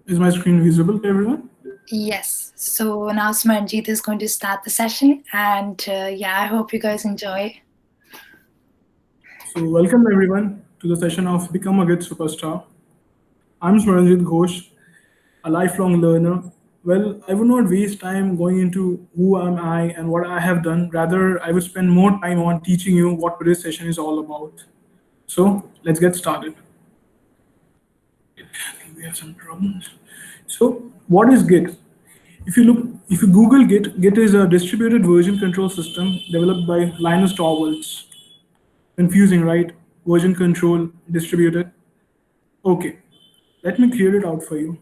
Is my screen visible to everyone? Yes. So now Smaranjit is going to start the session, and yeah, I hope you guys enjoy. So, welcome everyone to the session of Become a Good Superstar. I'm Smaranjit Ghose, a lifelong learner. Well, I would not waste time going into who am I and what I have done. Rather, I would spend more time on teaching you what today's session is all about. So, let's get started. I think we have some problems. So, what is Git? If you Google Git, Git is a distributed version control system developed by Linus Torvalds. Confusing, right? Version control, distributed. Okay, let me clear it out for you.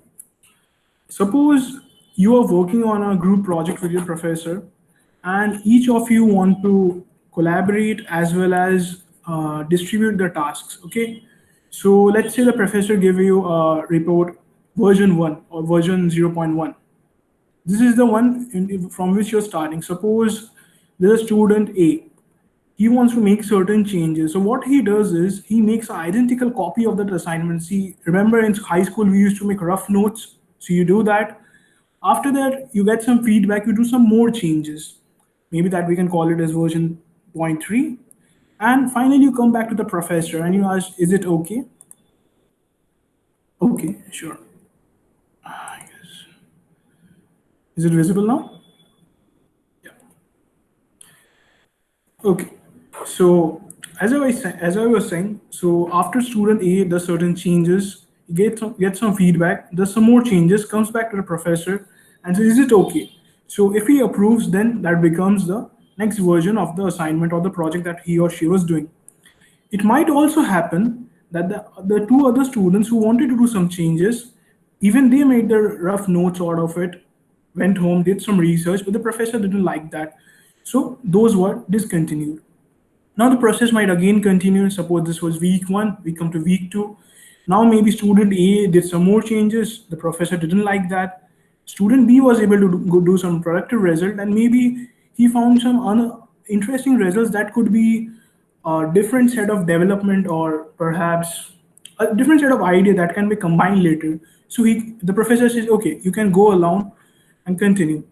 Suppose you are working on a group project with your professor, and each of you want to collaborate as well as distribute the tasks. Okay, so let's say the professor gave you a report version 1 or version 0.1. This is the one from which you're starting. Suppose there's a student A. He wants to make certain changes. So what he does is he makes an identical copy of that assignment. See, remember in high school we used to make rough notes. So you do that. After that, you get some feedback. You do some more changes. Maybe that we can call it as version zero point 0.3. And finally, you come back to the professor and you ask, "Is it okay?" Okay, sure. I guess. Is it visible now? Yeah. Okay. So as I was saying, so after student A does certain changes, gets some feedback, does some more changes, comes back to the professor and says, "Is it okay?" So if he approves, then that becomes the next version of the assignment or the project that he or she was doing. It might also happen that the two other students who wanted to do some changes, even they made their rough notes out of it, went home, did some research, but the professor didn't like that. So those were discontinued. Now the process might again continue. Suppose this was week 1, we come to week 2. Now maybe student A did some more changes. The professor didn't like that. Student B was able to go do some productive result, and maybe he found some interesting results that could be a different set of development or perhaps a different set of idea that can be combined later. So the professor says, okay, you can go along and continue.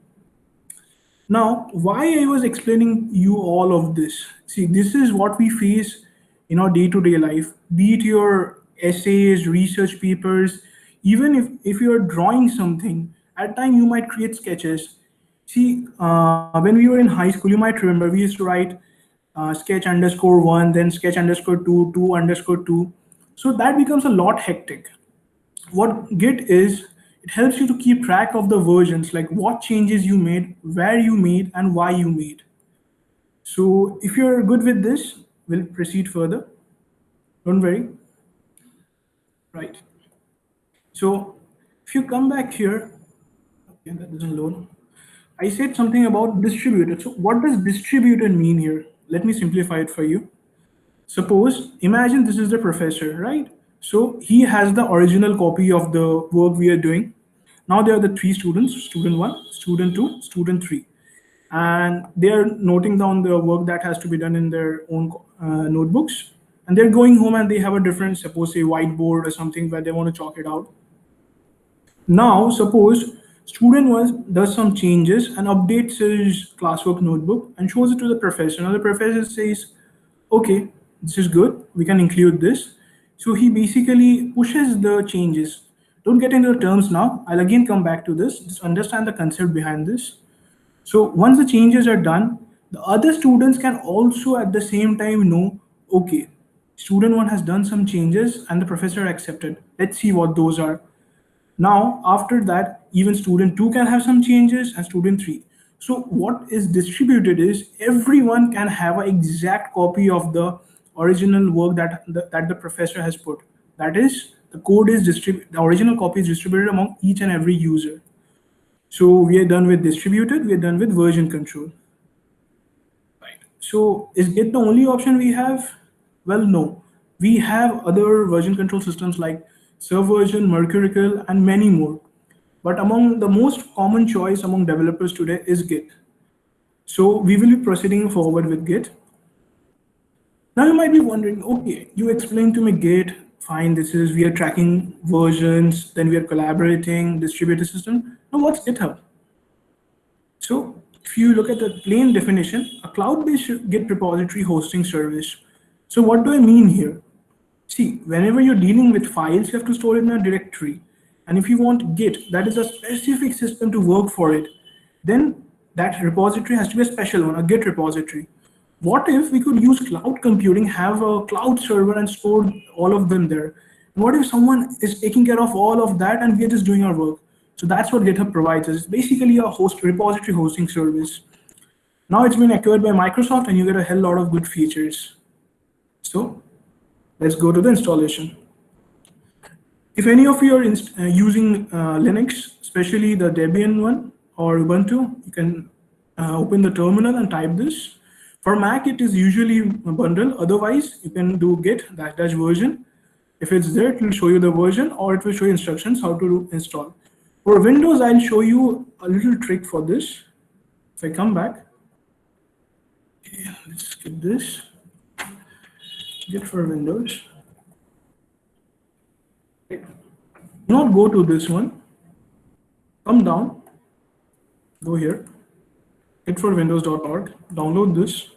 Now, why I was explaining you all of this? See, this is what we face in our day-to-day life. Be it your essays, research papers, even if you're drawing something, at time you might create sketches. See, when we were in high school, you might remember we used to write sketch underscore one, then sketch underscore two, two underscore two. So that becomes a lot hectic. What Git is, it helps you to keep track of the versions, like what changes you made, where you made, and why you made. So if you're good with this, we'll proceed further. Don't worry. Right. So if you come back here, okay, that doesn't load. I said something about distributed. So what does distributed mean here? Let me simplify it for you. Suppose, imagine this is the professor, right? So he has the original copy of the work we are doing. Now there are the three students, student one, student two, student three. And they are noting down the work that has to be done in their own notebooks. And they're going home and they have a different, suppose, say, whiteboard or something where they want to chalk it out. Now, suppose student one does some changes and updates his classwork notebook and shows it to the professor. Now the professor says, okay, this is good, we can include this. So he basically pushes the changes. Don't get into the terms now. I'll again come back to this. Just understand the concept behind this. So once the changes are done, the other students can also at the same time know, okay, student one has done some changes and the professor accepted. Let's see what those are. Now, after that, even student 2 can have some changes and student 3. So what is distributed is everyone can have an exact copy of the original work that the professor has put. That is, the original copy is distributed among each and every user. So we are done with distributed, we are done with version control. Right. So is Git the only option we have? Well, no. We have other version control systems like Subversion, Mercurial, and many more. But among the most common choice among developers today is Git. So we will be proceeding forward with Git. Now you might be wondering, okay, you explained to me Git. fine, this is we are tracking versions, then we are collaborating, distributed system. Now what's GitHub? So if you look at the plain definition, a cloud-based Git repository hosting service. So what do I mean here? See, whenever you're dealing with files, you have to store it in a directory. And if you want Git, that is a specific system to work for it, then that repository has to be a special one, a Git repository. What if we could use cloud computing, have a cloud server and store all of them there? And what if someone is taking care of all of that and we are just doing our work? So that's what GitHub provides us. It's basically a host repository hosting service. Now it's been acquired by Microsoft and you get a hell lot of good features. So let's go to the installation. If any of you are using Linux, especially the Debian one or Ubuntu, you can open the terminal and type this. For Mac, it is usually a bundle. Otherwise, you can do git dash dash version. If it's there, it will show you the version or it will show you instructions how to install. For Windows, I'll show you a little trick for this. If I come back, okay, let's skip this. Git for Windows. Okay. Do not go to this one. Come down. Go here. gitforwindows.org. Download this.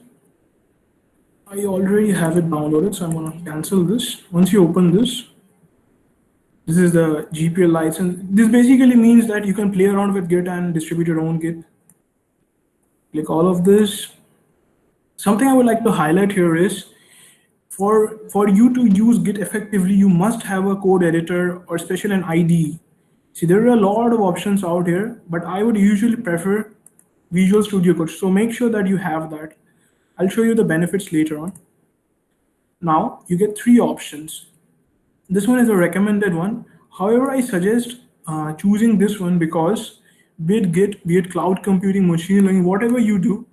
I already have it downloaded, so I'm going to cancel this. Once you open this, this is the GPL license. This basically means that you can play around with Git and distribute your own Git. Click all of this. Something I would like to highlight here is for you to use Git effectively, you must have a code editor or especially an IDE. See, there are a lot of options out here, but I would usually prefer Visual Studio Code. So make sure that you have that. I'll show you the benefits later on. Now you get 3 options. This one is a recommended one. However, I suggest choosing this one because be it Git, be it cloud computing, machine learning, whatever you do,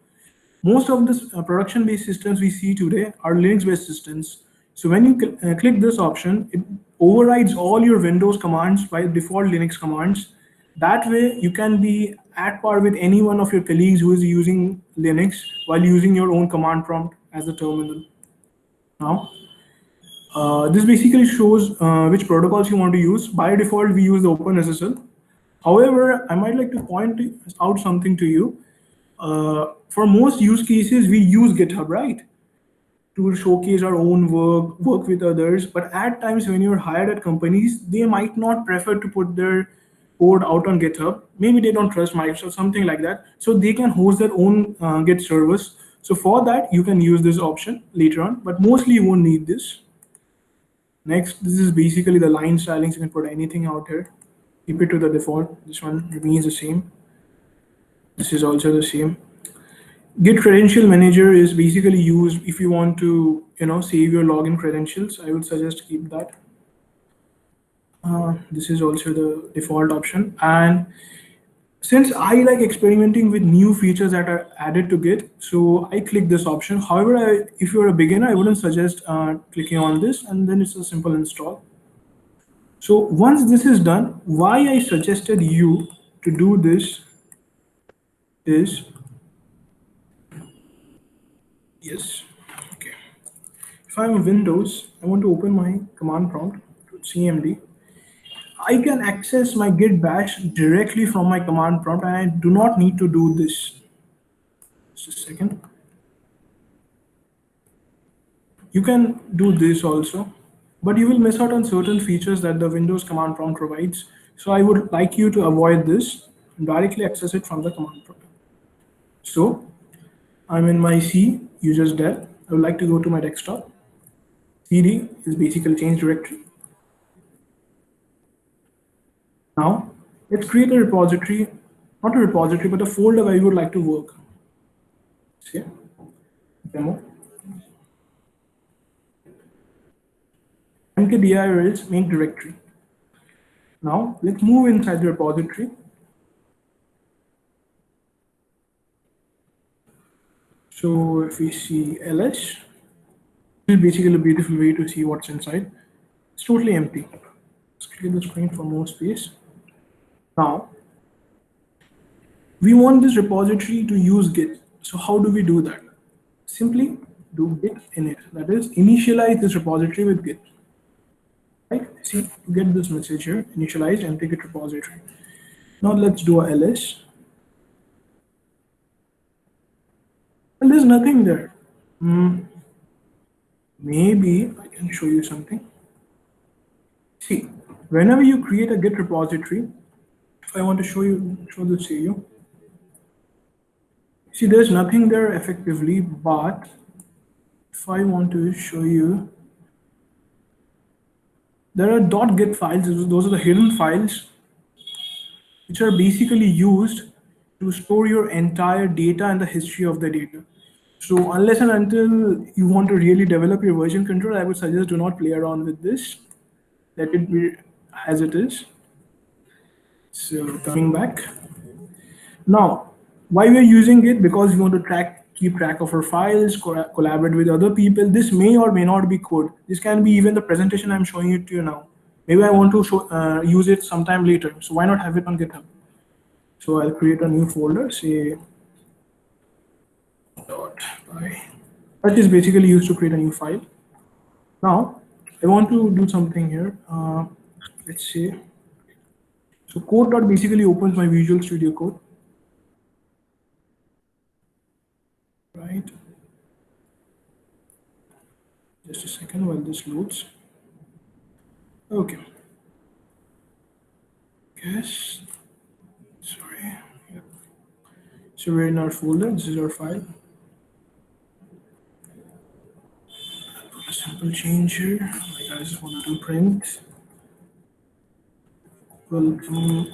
most of the production-based systems we see today are Linux-based systems. So when you click this option, it overrides all your Windows commands by default Linux commands. That way, you can be at par with any one of your colleagues who is using Linux while using your own command prompt as a terminal. Now, this basically shows which protocols you want to use. By default, we use the OpenSSL. However, I might like to point out something to you. For most use cases, we use GitHub, right? To showcase our own work, work with others. But at times when you're hired at companies, they might not prefer to put their code out on GitHub. Maybe they don't trust Microsoft, something like that. So they can host their own Git service. So for that, you can use this option later on, but mostly you won't need this. Next, this is basically the line stylings. You can put anything out here. Keep it to the default. This one remains the same. This is also the same. Git credential manager is basically used if you want to, save your login credentials. I would suggest keep that. This is also the default option. And since I like experimenting with new features that are added to Git, so I click this option. However, if you're a beginner, I wouldn't suggest clicking on this, and then it's a simple install. So once this is done, why I suggested you to do this is, yes, okay. If I'm in Windows, I want to open my command prompt, cmd. I can access my Git bash directly from my command prompt, and I do not need to do this. Just a second. You can do this also, but you will miss out on certain features that the Windows command prompt provides. So I would like you to avoid this and directly access it from the command prompt. So I'm in my C users dev. I would like to go to my desktop. CD is basically change directory. Now let's create a repository, not a repository, but a folder where you would like to work. See, demo. mkdir is make directory. Now let's move inside the repository. So if we see ls, this is basically a beautiful way to see what's inside. It's totally empty. Let's clear the screen for more space. Now we want this repository to use Git. So how do we do that? Simply do git init. That is, initialize this repository with Git. See, you get this message here, initialize empty git repository. Now let's do a ls. Well, there's nothing there. Maybe I can show you something. See, whenever you create a git repository, if I want to show this to you, see, there's nothing there effectively, but if I want to show you, there are .git files. Those are the hidden files which are basically used to store your entire data and the history of the data. So unless and until you want to really develop your version control, I would suggest do not play around with this. Let it be as it is. So coming back. Now, why we are using it? Because we want to keep track of our files, collaborate with other people. This may or may not be code. This can be even the presentation I'm showing it to you now. Maybe I want to use it sometime later. So why not have it on GitHub? So I'll create a new folder, say dot by. That is basically used to create a new file. Now I want to do something here. Let's say so code dot basically opens my Visual Studio Code, right? Just a second while this loads. Okay. Yes. Sorry. Yep. So we're in our folder. This is our file. Put a simple change here. Like I just want to print. Welcome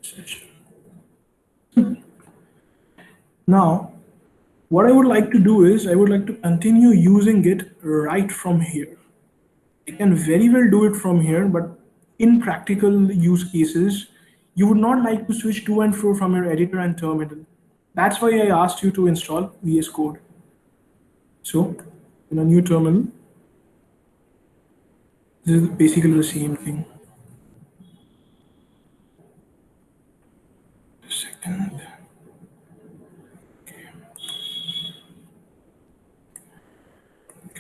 session. Now, what I would like to do is I would like to continue using it right from here. I can very well do it from here, but in practical use cases, you would not like to switch to and fro from your editor and terminal. That's why I asked you to install VS Code. So, in a new terminal, this is basically the same thing. Second.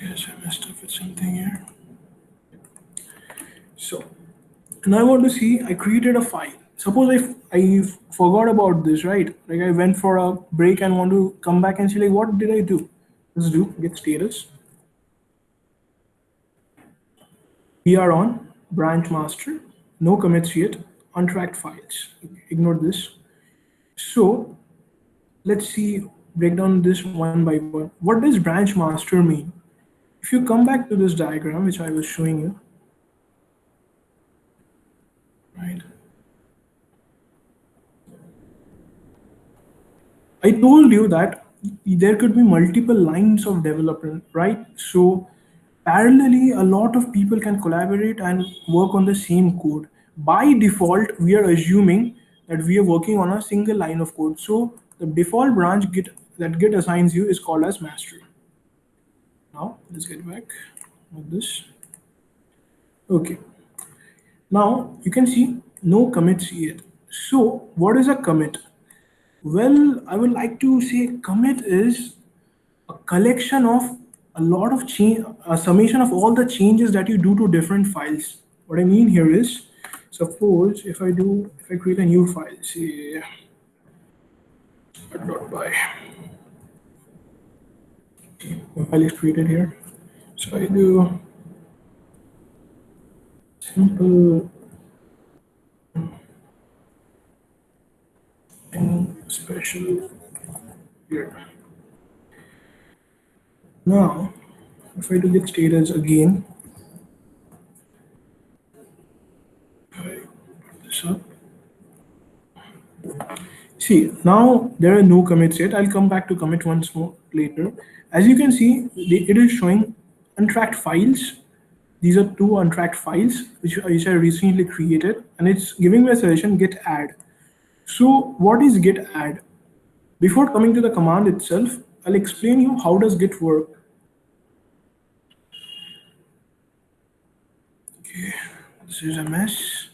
Guess I messed up with something here. So, and I want to see, I created a file. Suppose I forgot about this, right? Like I went for a break and want to come back and see like, what did I do? Let's do get status. We are on branch master, no commits yet, untracked files. Ignore this. So let's see, break down this one by one. What does branch master mean? If you come back to this diagram, which I was showing you, right? I told you that there could be multiple lines of development, right? So parallelly, a lot of people can collaborate and work on the same code. By default, we are assuming that we are working on a single line of code. So the default branch Git that Git assigns you is called as master. Now let's get back with this. Okay. Now you can see no commits yet. So what is a commit? Well, I would like to say commit is a collection of a lot of change, a summation of all the changes that you do to different files. What I mean here is, suppose if I create a new file, say .by, a file is created here. So I do simple and special here. Now, if I do get status again, I put this up. See, now there are no commits yet. I'll come back to commit once more later. As you can see, it is showing untracked files. These are two untracked files which I recently created, and it's giving me a suggestion git add. So what is git add? Before coming to the command itself, I'll explain you how does git work. Okay, this is a mess.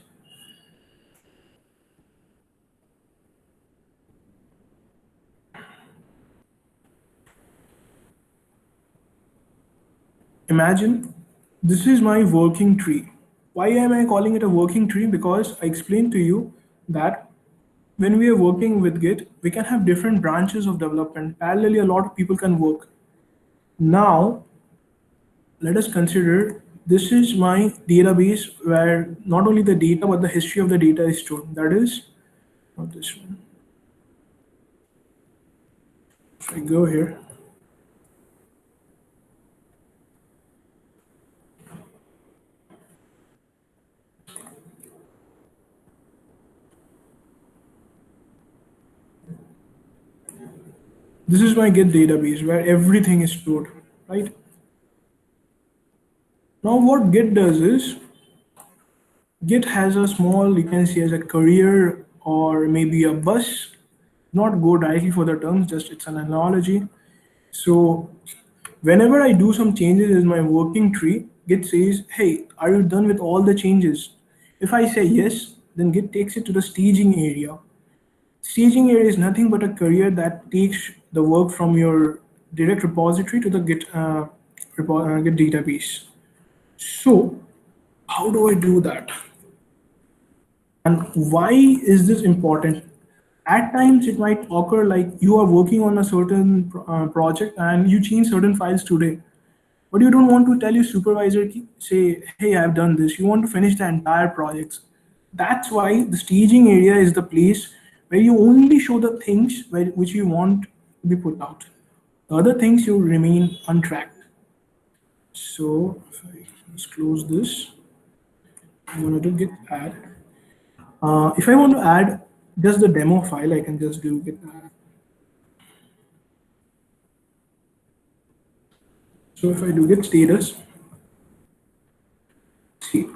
Imagine this is my working tree. Why am I calling it a working tree? Because I explained to you that when we are working with Git, we can have different branches of development. Parallelly, a lot of people can work. Now, let us consider this is my database where not only the data but the history of the data is stored. That is not this one. If I go here, this is my Git database where everything is stored, right? Now, what Git does is Git has a small, you can say, as a career or maybe a bus. Not go directly for the terms, just it's an analogy. So, whenever I do some changes in my working tree, Git says, "Hey, are you done with all the changes?" If I say yes, then Git takes it to the staging area. Staging area is nothing but a career that takes the work from your direct repository to the Git database. So, how do I do that? And why is this important? At times, it might occur like you are working on a certain project and you change certain files today, but you don't want to tell your supervisor, say, hey, I've done this. You want to finish the entire project. That's why the staging area is the place where you only show the things which you want to be put out. The other things you remain untracked. So if I just close this, I'm going to git add. If I want to add just the demo file, I can just do git add. So if I do git status, see,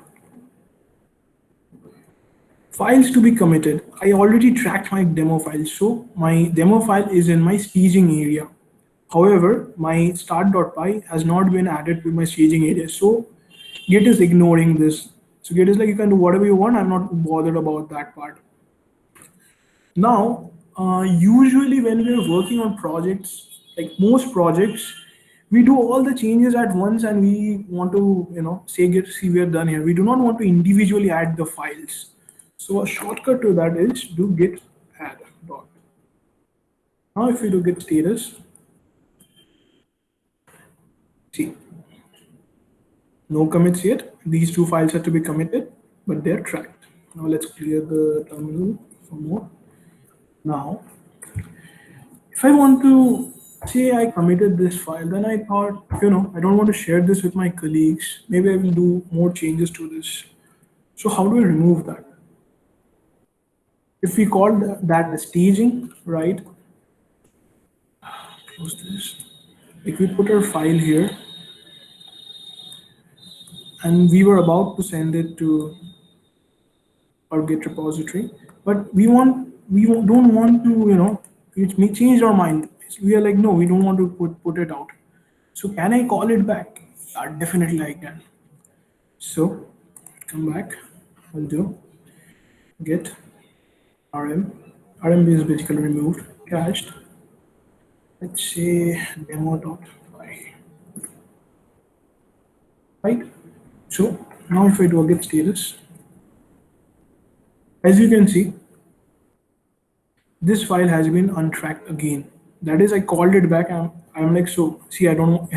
files to be committed. I already tracked my demo file, so my demo file is in my staging area. However, my start.py has not been added to my staging area, so Git is ignoring this. So Git is like, you can do whatever you want. I'm not bothered about that part. Now, usually when we're working on projects, like most projects, we do all the changes at once and we want to, say, Git, see, we're done here. We do not want to individually add the files. So a shortcut to that is do git add dot. Now if we do git status, see, no commits yet. These two files have to be committed, but they're tracked. Now let's clear the terminal for more. Now, if I want to say I committed this file, then I thought, I don't want to share this with my colleagues. Maybe I will do more changes to this. So how do I remove that? If we call that as staging, right? Close this. Like we put our file here and we were about to send it to our Git repository, but don't want to, it may change our mind. We are like, no, we don't want to put it out. So can I call it back? Yeah, definitely I can. So come back, I'll do git rm. Rm is basically removed, cached. Let's say demo.py, right? So now if I do a git status, as you can see, this file has been untracked again. That is, I called it back. I'm like, so see, I don't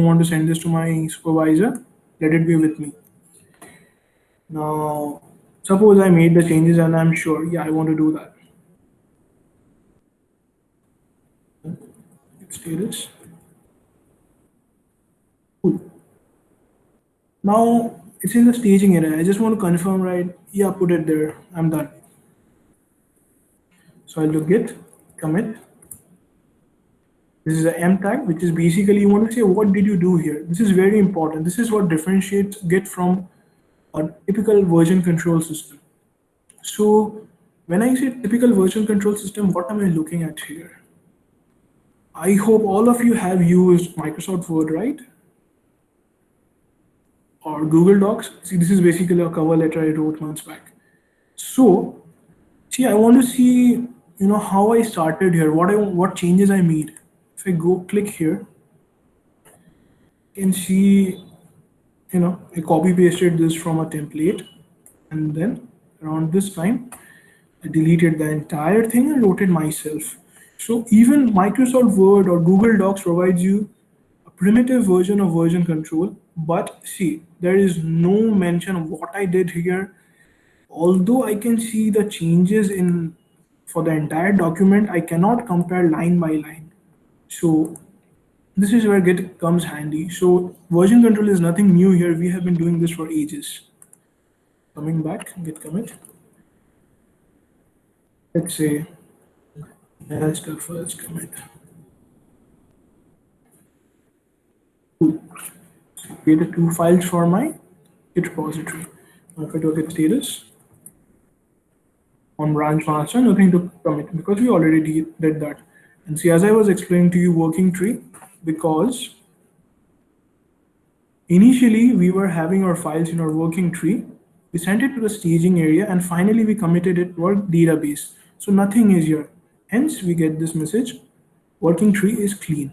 want to send this to my supervisor. Let it be with me. Now, suppose I made the changes and I'm sure, yeah, I want to do that. Status. Cool. Now it's in the staging area. I just want to confirm, right? Yeah, put it there. I'm done. So I'll do git commit. This is an M tag, which is basically you want to say what did you do here. This is very important. This is what differentiates Git from a typical version control system. So when I say typical version control system, what am I looking at here? I hope all of you have used Microsoft Word, right? Or Google Docs. See, this is basically a cover letter I wrote months back. So, see, I want to see, how I started here, what changes I made. If I go click here, You can see, I copy pasted this from a template, and then around this time, I deleted the entire thing and wrote it myself. So even Microsoft Word or Google Docs provides you a primitive version of version control. But see, there is no mention of what I did here. Although I can see the changes in for the entire document, I cannot compare line by line. So this is where Git comes handy. So version control is nothing new here. We have been doing this for ages. Coming back, Git commit. Let's say that's the first commit. Cool. Created two files for my Git repository. Now if I do a Git status on branch master, nothing to commit because we already did that. And see, as I was explaining to you, working tree, because initially we were having our files in our working tree. We sent it to the staging area and finally we committed it to our database. So nothing is here. Hence we get this message, working tree is clean.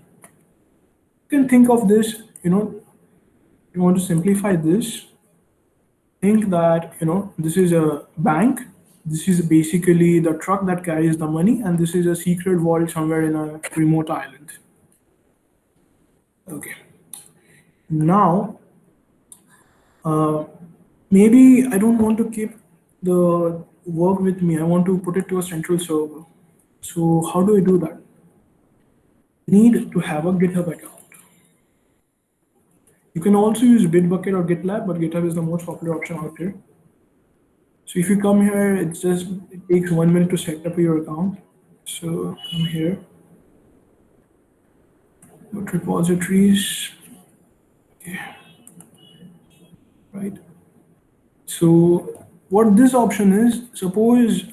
You can think of this, you want to simplify this, think that, this is a bank. This is basically the truck that carries the money, and this is a secret vault somewhere in a remote island. Okay. Now, uh, maybe I don't want to keep the work with me. I want to put it to a central server. So how do I do that? Need to have a GitHub account. You can also use Bitbucket or GitLab, but GitHub is the most popular option out there. So if you come here, it takes 1 minute to set up your account. So come here, go to repositories, okay, right? So what this option is, suppose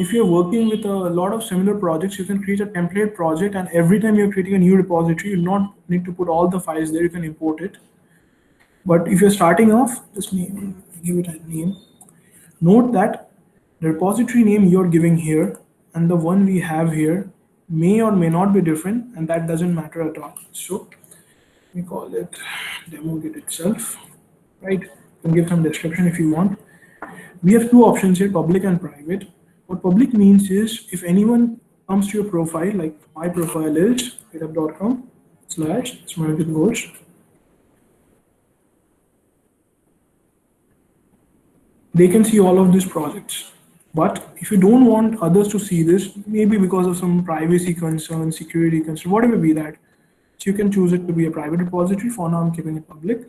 if you're working with a lot of similar projects, you can create a template project, and every time you're creating a new repository, you not need to put all the files there, you can import it. But if you're starting off, just give it a name. Note that the repository name you're giving here and the one we have here may or may not be different, and that doesn't matter at all. So we call it demo git itself, right? You can give some description if you want. We have two options here, public and private. What public means is if anyone comes to your profile, like my profile is github.com/Smaranjit Ghose. They can see all of these projects. But if you don't want others to see this, maybe because of some privacy concern, security concern, whatever be that, so you can choose it to be a private repository. For now, I'm keeping it public.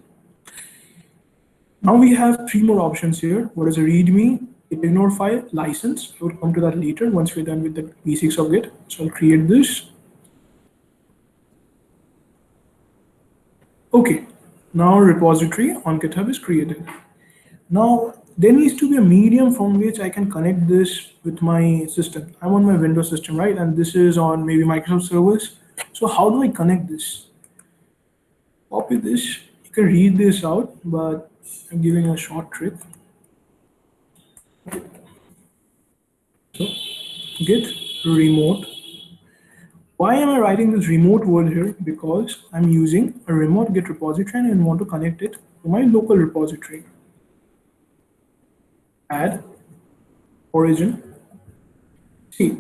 Now we have three more options here. What is a README, ignore file, license? I will come to that later once we're done with the basics of Git. So I'll create this. Okay, now repository on GitHub is created. Now there needs to be a medium from which I can connect this with my system. I'm on my Windows system, right? And this is on maybe Microsoft servers. So how do I connect this? Copy this. You can read this out, but I'm giving a short trick. So git remote. Why am I writing this remote word here? Because I'm using a remote Git repository and I want to connect it to my local repository. Add origin. See,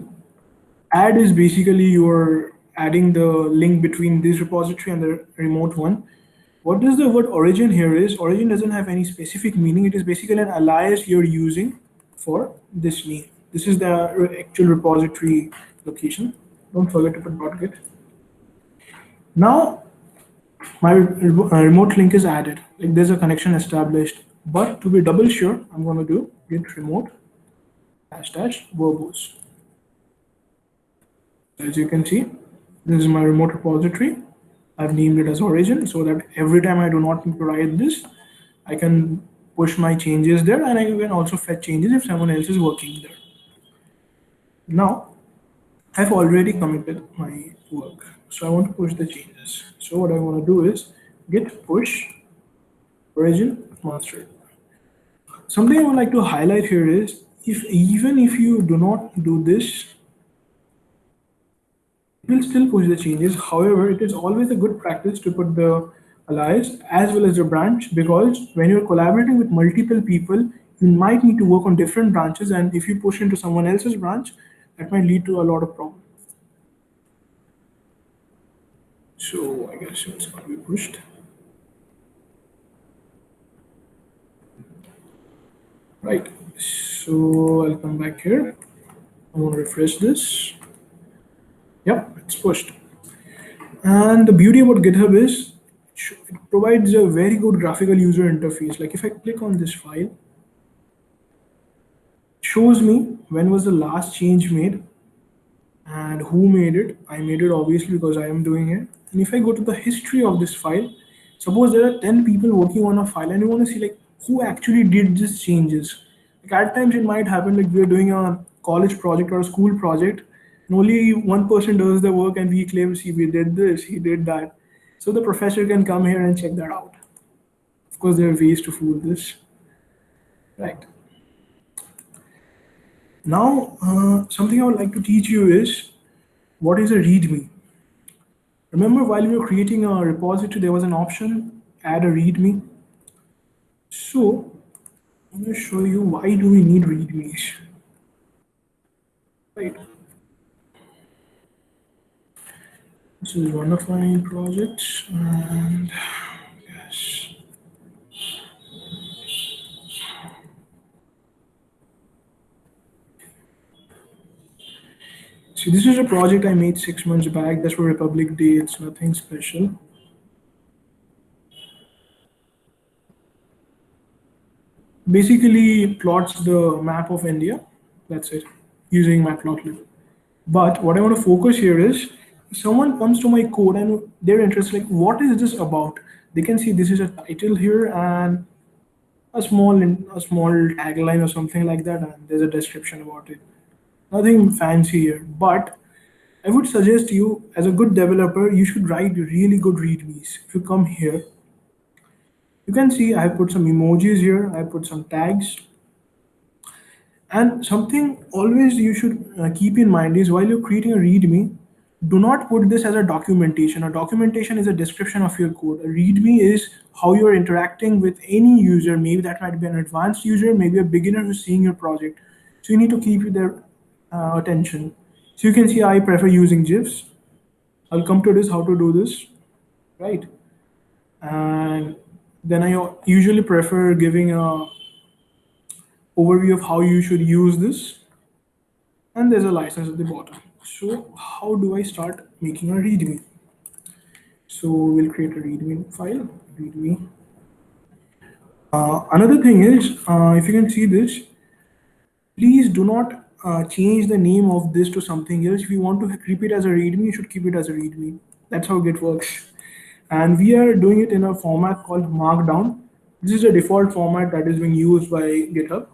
add is basically you're adding the link between this repository and the remote one. What does the word origin here is? Origin doesn't have any specific meaning. It is basically an alias you're using for this name. This is the actual repository location. Don't forget to put .git. Now my remote link is added. Like there's a connection established. But to be double sure, I'm going to do git remote -- verbose. As you can see, this is my remote repository. I've named it as origin so that every time I do not need to write this, I can push my changes there, and I can also fetch changes if someone else is working there. Now, I've already committed my work, so I want to push the changes. So what I want to do is git push origin master. Something I would like to highlight here is even if you do not do this, it will still push the changes. However, it is always a good practice to put the alias as well as the branch, because when you're collaborating with multiple people, you might need to work on different branches, and if you push into someone else's branch, that might lead to a lot of problems. So I guess it's going to be pushed. Right. So I'll come back here. I want to refresh this. Yep, it's pushed. And the beauty about GitHub is it provides a very good graphical user interface. Like if I click on this file, it shows me when was the last change made and who made it. I made it obviously because I am doing it. And if I go to the history of this file, suppose there are 10 people working on a file and you want to see like who actually did these changes. Like at times it might happen like we're doing a college project or a school project and only one person does the work and we claim, see, we did this, he did that. So the professor can come here and check that out. Of course, there are ways to fool this. Right. Now, something I would like to teach you is what is a README. Remember, while we were creating a repository, there was an option, add a README. So I'm going to show you why do we need READMEs. Right. This is one of my projects, and yes. See, this is a project I made 6 months back. That's for Republic Day. It's nothing special. Basically plots the map of India. That's it, using Matplotlib. But what I want to focus here is if someone comes to my code and they're interested, like, what is this about? They can see this is a title here and a small tagline or something like that, and there's a description about it. Nothing fancy here, but I would suggest you, as a good developer, you should write really good readmes. If you come here, you can see I put some emojis here, I put some tags, and something always you should keep in mind is while you're creating a README, do not put this as a documentation. A documentation is a description of your code. A README is how you're interacting with any user. Maybe that might be an advanced user, maybe a beginner who's seeing your project. So you need to keep their attention. So you can see I prefer using GIFs. I'll come to this, how to do this, right? And then I usually prefer giving a overview of how you should use this, and there's a license at the bottom. So how do I start making a README? So we'll create a README file, README. Another thing is, if you can see this, please do not change the name of this to something else. If you want to keep it as a README, you should keep it as a README. That's how Git works. And we are doing it in a format called Markdown. This is a default format that is being used by GitHub.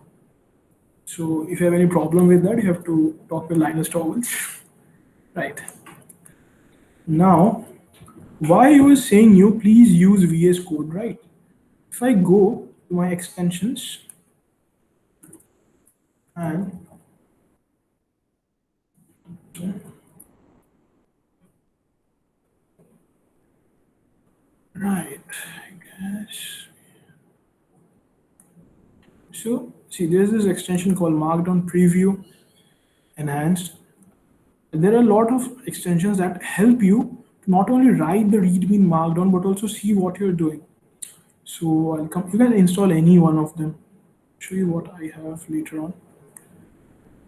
So if you have any problem with that, you have to talk with Linus Torvalds. Right. Now, why I was saying you please use VS Code, right? If I go to my extensions and right, I guess. So see, there's this extension called Markdown Preview Enhanced. There are a lot of extensions that help you to not only write the README in Markdown but also see what you're doing. So I'll come. You can install any one of them. Show you what I have later on.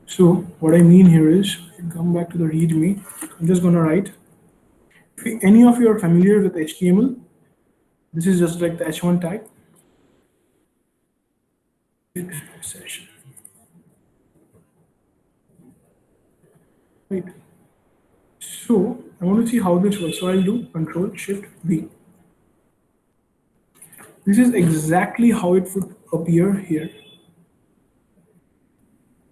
So what I mean here is, come back to the README. I'm just gonna write. If any of you are familiar with HTML, this is just like the H1 tag. Session. Right. So I want to see how this works. So I'll do Control Shift V. This is exactly how it would appear here.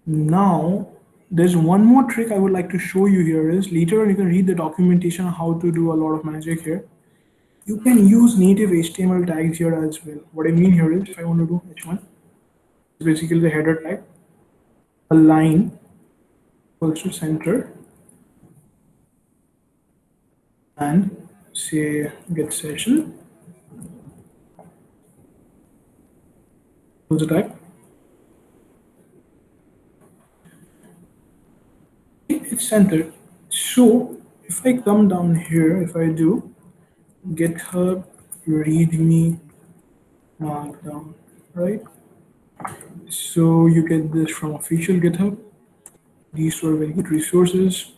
Now, there's one more trick I would like to show you here is later on you can read the documentation on how to do a lot of magic here. You can use native HTML tags here as well. What I mean here is if I want to do H1, basically the header tag, align equals to center, and say get session. close the tag. Okay, it's centered. So if I come down here, if I do GitHub README Markdown, right? So you get this from official GitHub. These were very good resources.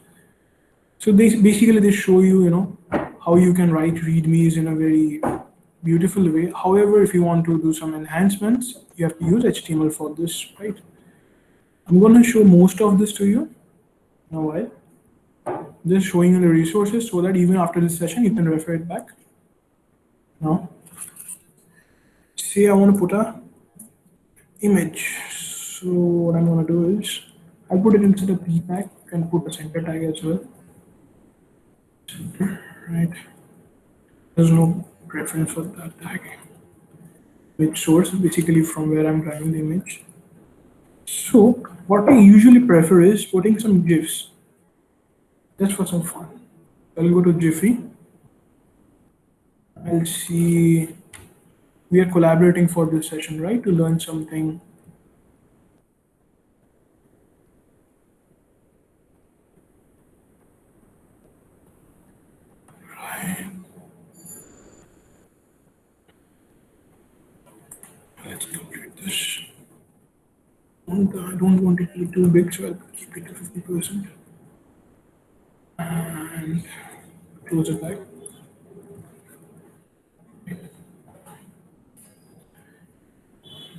So they basically they show you, how you can write readmes in a very beautiful way. However, if you want to do some enhancements, you have to use HTML for this, right? I'm going to show most of this to you now. While just showing you the resources so that even after this session, you can refer it back. Now, say I want to put a image. So what I'm going to do is I'll put it into the p tag. You can put a center tag as well. Center, right? There's no preference for that tag. Which source is basically from where I'm driving the image. So what I usually prefer is putting some GIFs just for some fun. I'll go to Jiffy. I'll see we are collaborating for this session, right? To learn something. Right. Let's complete this. I don't want it to be too big, so I'll keep it to 50%. And close it back.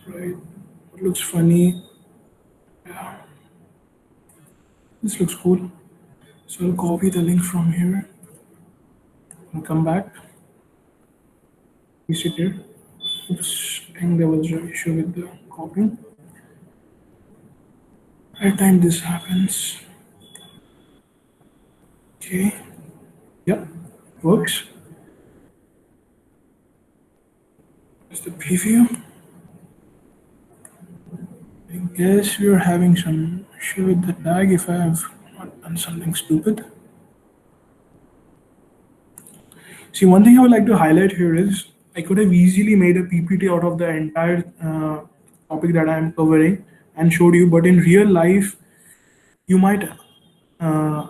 Right. It looks funny. Yeah. This looks cool. So I'll copy the link from here and come back. Paste it here. Oops, I think there was an issue with the copying. Every time this happens. Okay. Yep. Works. Is the preview. I guess we are having some issue with the tag if I have not done something stupid. See, one thing I would like to highlight here is I could have easily made a PPT out of the entire topic that I am covering and showed you, but in real life, you might, uh,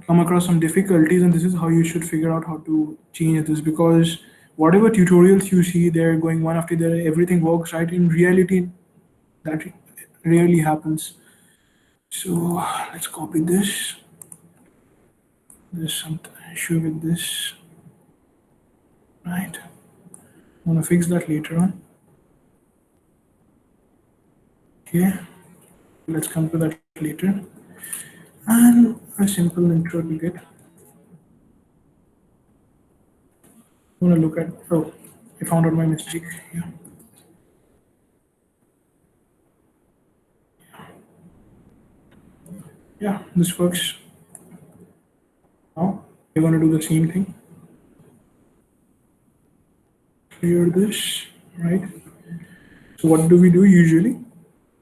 come across some difficulties, and this is how you should figure out how to change this, because whatever tutorials you see, they're going one after the other, everything works right. In reality, that rarely happens. So let's copy this. There's some issue with this, right? I'm gonna fix that later on. Okay, let's come to that later. And a simple intro to get. I'm gonna look at, oh, I found out my mistake. Yeah. Yeah, this works. Now we're gonna do the same thing. Clear this, right? So what do we do usually?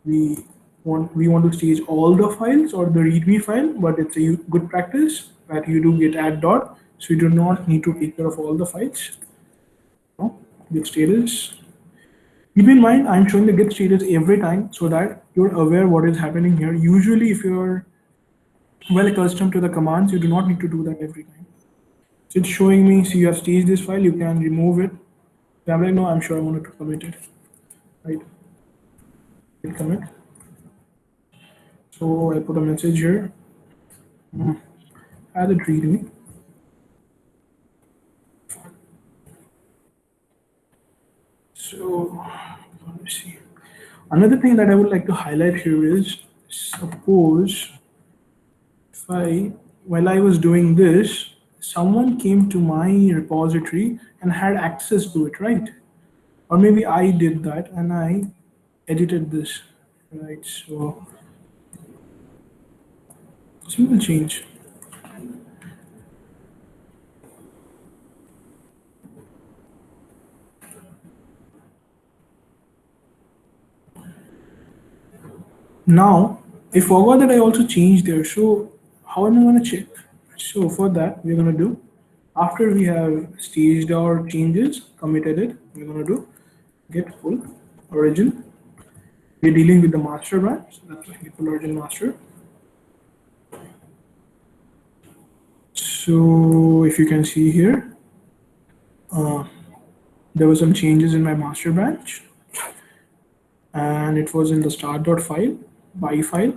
We want to stage all the files or the README file, but it's a good practice that you do git add dot, so you do not need to take care of all the files. No, git status. Keep in mind, I'm showing the git status every time so that you're aware what is happening here. Usually, if you're well accustomed to the commands, you do not need to do that every time. So it's showing me, so you have staged this file, you can remove it. So I'm like, no, I'm sure I wanted to commit it, right? Hit commit. So I put a message here. Add it readme. So let me see. Another thing that I would like to highlight here is, suppose if while I was doing this, someone came to my repository and had access to it, right? Or maybe I did that and I edited this, right? So simple change. Now, I forgot that I also changed there. So how am I going to check? So for that, we're going to do, after we have staged our changes, committed it, we're going to do git pull. origin. We're dealing with the master branch. So that's why we put origin master. So if you can see here, uh, there were some changes in my master branch, and it was in the start.file by file.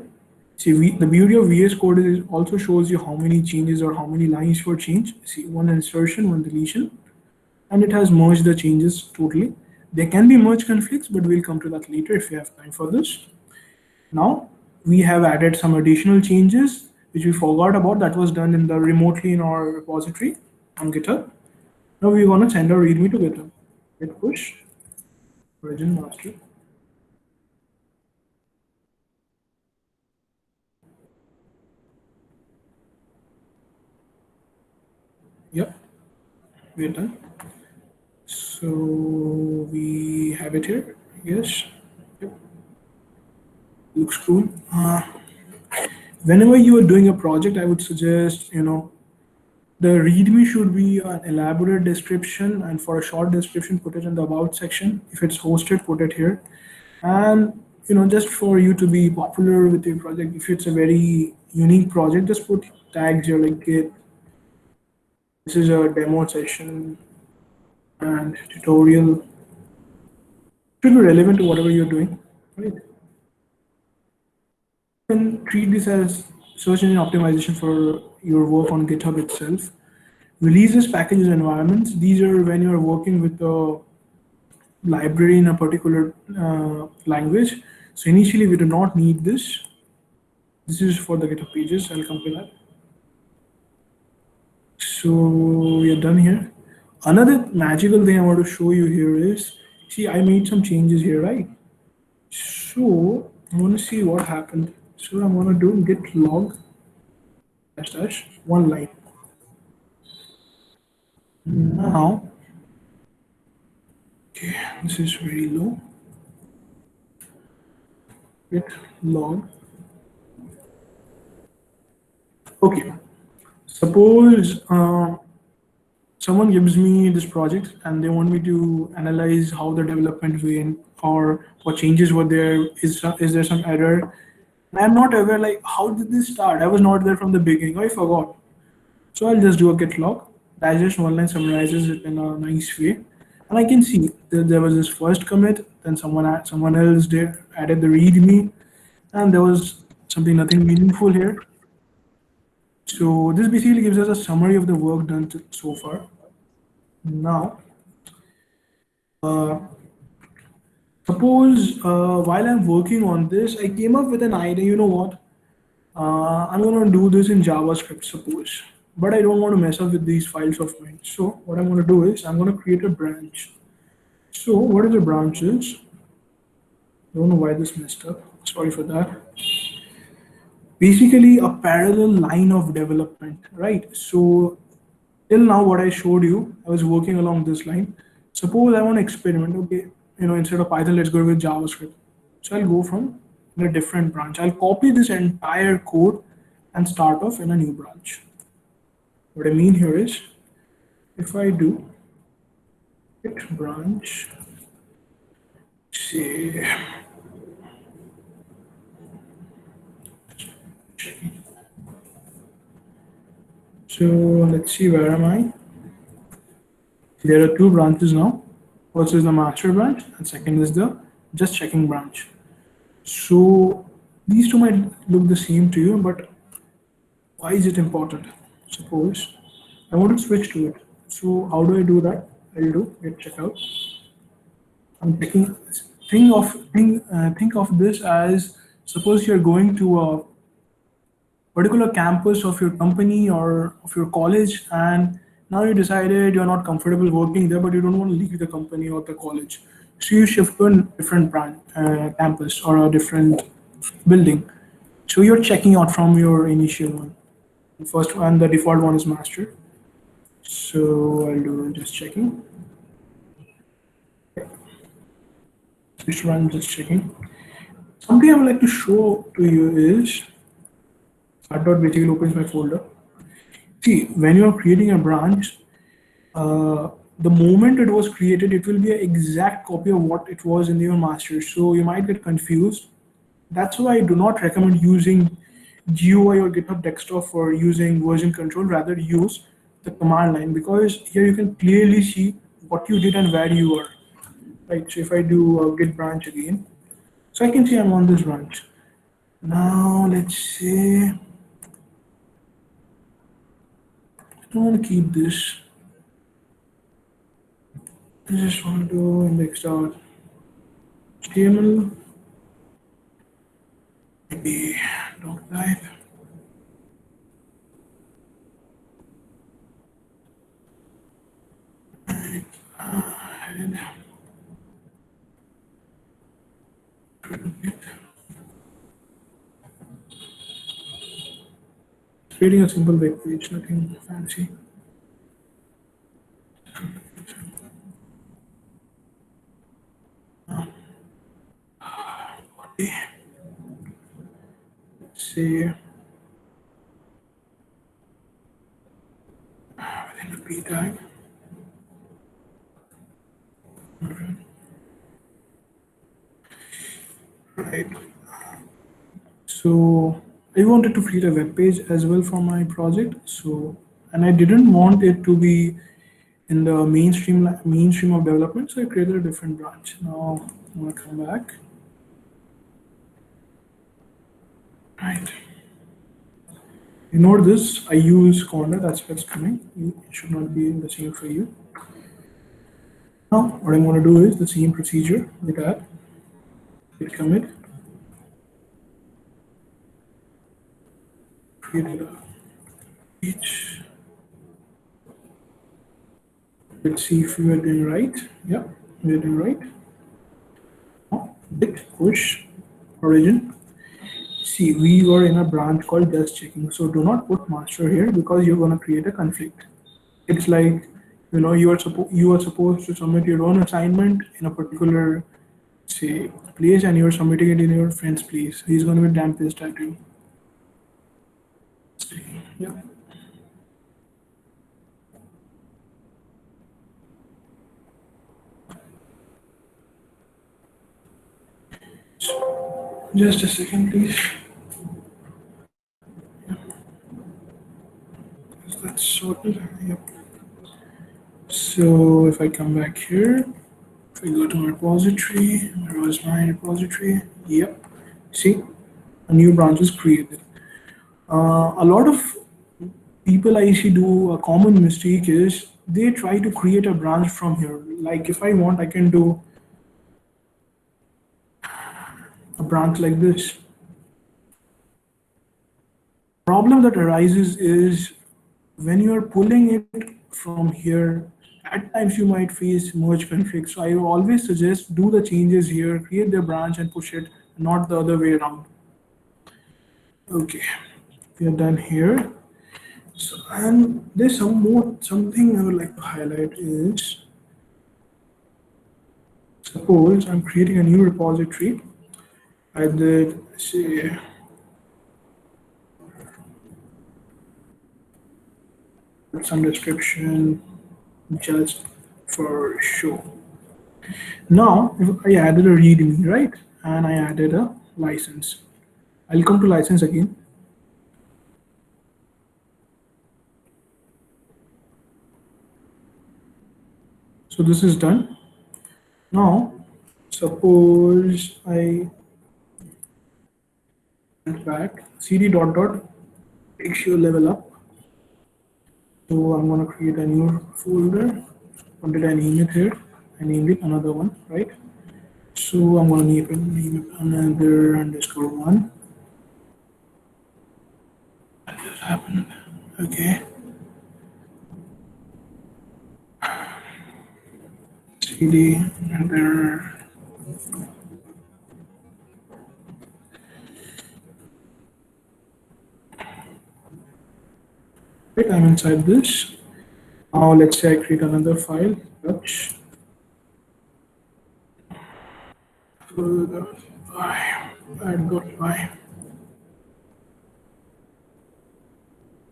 See, the beauty of VS Code is it also shows you how many changes or how many lines were changed. See, one insertion, one deletion, and it has merged the changes totally. There can be merge conflicts, but we'll come to that later if you have time for this. Now, we have added some additional changes which we forgot about that was done in the remotely in our repository on GitHub. Now we're gonna send our README to GitHub. Git push origin master. Yep, we're done. So we have it here. Yes. Yep. Looks cool. Whenever you are doing a project, I would suggest the README should be an elaborate description, and for a short description, put it in the about section. If it's hosted, put it here. And just for you to be popular with your project, if it's a very unique project, just put tags here like Git. This is a demo session and tutorial. Should be relevant to whatever you're doing, right? You can treat this as search engine optimization for your work on GitHub itself. Releases, packages, environments. These are when you're working with a library in a particular language. So initially we do not need this. This is for the GitHub pages. I'll come to that. So we're done here. Another magical thing I want to show you here is, see, I made some changes here, right? So I want to see what happened. So I'm going to do git log dash one line. Now, okay, this is very low. Git log. Okay, suppose someone gives me this project and they want me to analyze how the development went or what changes were there. Is there some error? I'm not aware like how did this start? I was not there from the beginning. I forgot. So I'll just do a git log. That just one line summarizes it in a nice way. And I can see that there was this first commit, then someone else did added the readme, and there was something nothing meaningful here. So this basically gives us a summary of the work done so far. Now, uh, suppose while I'm working on this, I came up with an idea. You know what? I'm going to do this in JavaScript, suppose, but I don't want to mess up with these files of mine. So what I'm going to do is I'm going to create a branch. So what are the branches? Don't know why this messed up. Sorry for that. Basically, a parallel line of development, right? So till now, what I showed you, I was working along this line. Suppose I want to experiment. Okay, instead of Python, let's go with JavaScript. So I'll go from a different branch. I'll copy this entire code and start off in a new branch. What I mean here is, if I do git branch, say, so let's see, where am I? There are two branches now. First is the master branch, and second is the just checking branch. So these two might look the same to you, but why is it important? Suppose I want to switch to it. So how do I do that? I'll do git checkout. I'm checking. Think of this as, suppose you're going to a particular campus of your company or of your college, and now you decided you're not comfortable working there, but you don't want to leave the company or the college. So you shift to a different campus or a different building. So you're checking out from your initial one. The first one, the default one is master. So I'll do just checking. Switch run just checking. Something I would like to show to you is start.basically opens my folder. See, when you are creating a branch, the moment it was created, it will be an exact copy of what it was in your master. So you might get confused. That's why I do not recommend using GUI or GitHub desktop for using version control. Rather use the command line, because here you can clearly see what you did and where you are. Right. So if I do a git branch again, so I can see I'm on this branch. Now let's say I don't want to keep this. I just want to do index.html, maybe doc type. And creating a simple web page, nothing fancy. Okay, let's say within the p tag. Right. So I wanted to create a web page as well for my project. So, and I didn't want it to be in the mainstream of development. So I created a different branch. Now I'm gonna come back. Right. Ignore this. I use corner. That's what's coming. It should not be the same for you. Now what I'm gonna do is the same procedure with that. Git commit. Create a page. Let's see if we are doing right. Yeah, we're doing right. Now, git push origin. See, we were in a branch called just checking. So do not put master here because you're gonna create a conflict. It's like, you are supposed to submit your own assignment in a particular, say, place, and you're submitting it in your friend's place. He's gonna be damn pissed at you. Yeah. Just a second, please. Is that sorted? Yep. So if I come back here, if I go to my repository, where was my repository? Yep. See, a new branch is created. A lot of people I see do a common mistake is they try to create a branch from here. Like if I want, I can do a branch like this. Problem that arises is when you are pulling it from here, at times you might face merge conflict. So I always suggest do the changes here, create the branch and push it, not the other way around. Okay, we are done here. So, and there's something I would like to highlight is, suppose I'm creating a new repository. I did say some description just for show. Now, if I added a readme, right? And I added a license. I'll come to license again. So this is done. Now, suppose I went back, cd dot dot takes your level up. So I'm gonna create a new folder. What did I name it here? I named it another one, right? So I'm gonna name it another underscore one. What just happened? Okay. CD another. Right, I'm inside this. Now let's say I create another file, touch. I.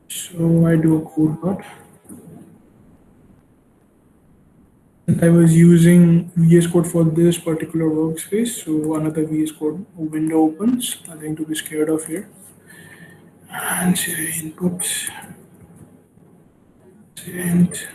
So I do a code dot. I was using VS Code for this particular workspace. So another VS Code window opens. Nothing to be scared of here. And say input and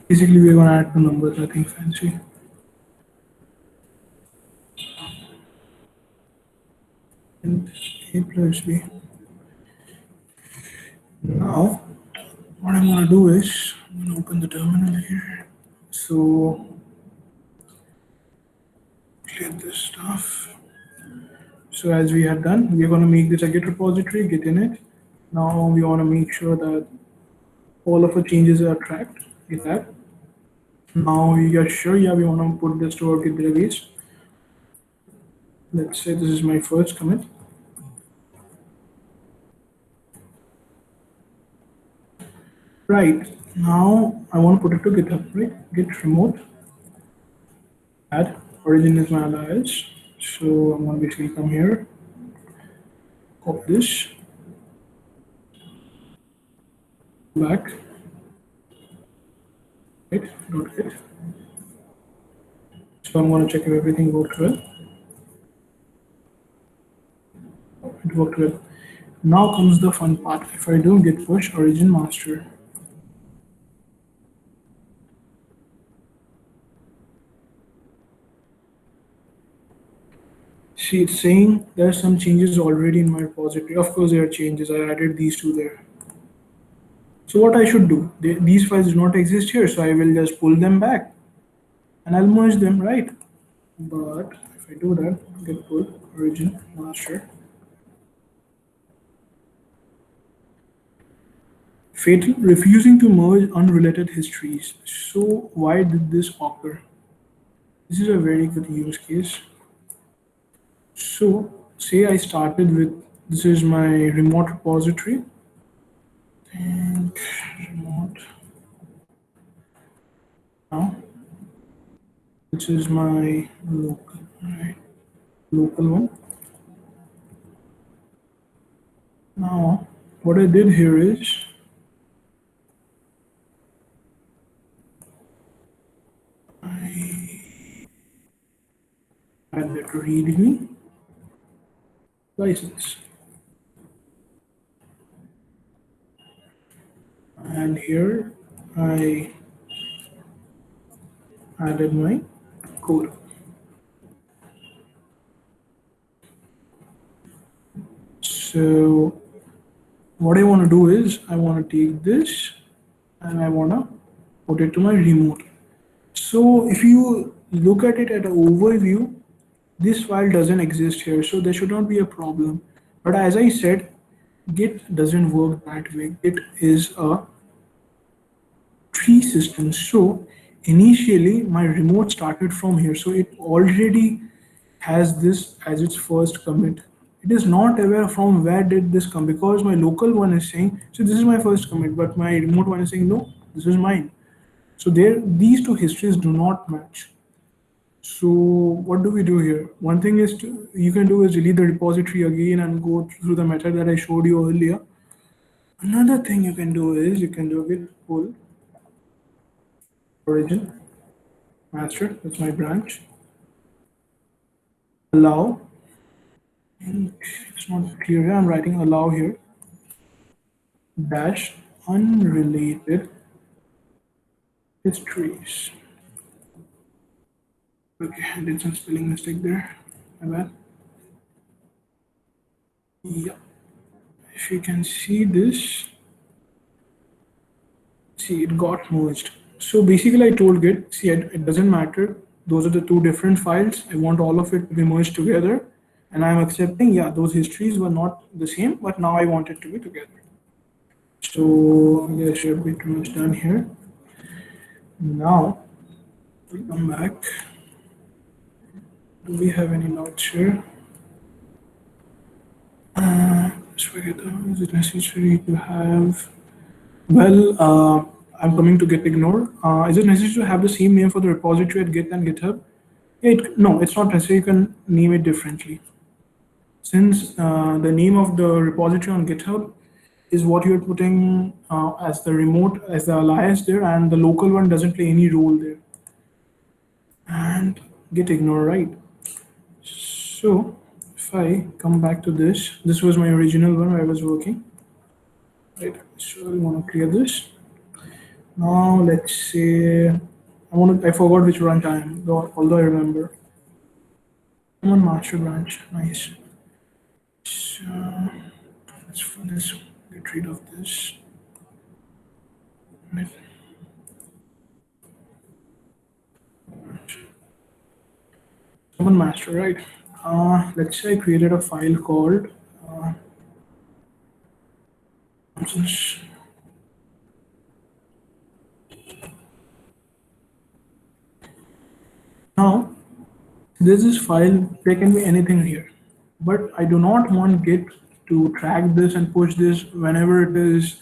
basically we're gonna add two numbers, nothing fancy. And A plus B. Now what I'm gonna do is I'm gonna open the terminal here. So clear this stuff. So as we had done, we're gonna make this a Git repository, Git in it. Now we wanna make sure that all of our changes are tracked. Git that. Now we are sure, yeah, we wanna put this to our Git database. Let's say this is my first commit. Right, now I want to put it to GitHub, right? Git remote, add, origin is my alias. So I'm going to basically come here, copy this, back, right, dot git. So I'm going to check if everything worked well. It worked well. Now comes the fun part. If I do git push origin master, see, it's saying there are some changes already in my repository. Of course, there are changes. I added these two there. So what I should do? These files do not exist here, so I will just pull them back and I'll merge them, right? But if I do that, git pull origin master, fatal refusing to merge unrelated histories. So why did this occur? This is a very good use case. So say I started with, this is my remote repository and remote. Now this is my local, right? Local one. Now what I did here is I added readme license. And here I added my code. So what I want to do is I want to take this and I want to put it to my remote. So if you look at it at an overview, this file doesn't exist here, so there should not be a problem. But as I said, Git doesn't work that way. Git is a tree system. So initially my remote started from here. So it already has this as its first commit. It is not aware from where did this come, because my local one is saying, so this is my first commit, but my remote one is saying, no, this is mine. So there, these two histories do not match. So what do we do here? One thing is you can do is delete the repository again and go through the method that I showed you earlier. Another thing you can do is you can do git pull origin master, that's my branch, allow, and it's not clear here, I'm writing allow here, dash unrelated histories. Okay, I did some spelling mistake there, my bad. Yeah, if you can see this, see it got merged. So basically I told Git, see it doesn't matter, those are the two different files, I want all of it to be merged together, and I'm accepting, yeah, those histories were not the same, but now I want it to be together. So I guess should be pretty much done here. Now We'll come back. Do we have any notes here? Is it necessary to have? Well, I'm coming to Git ignore. Is it necessary to have the same name for the repository at Git and GitHub? No, it's not necessary. You can name it differently. Since the name of the repository on GitHub is what you're putting as the remote, as the alias there, and the local one doesn't play any role there. And Git ignore, right? So if I come back to this was my original one where I was working. Right, so I want to clear this. Now let's say I forgot which branch I am, although I remember. I'm on master branch. Nice. So let's for this get rid of this. Right. I'm on master, right? Let's say I created a file called just now this is file, there can be anything here, but I do not want Git to track this and push this whenever it is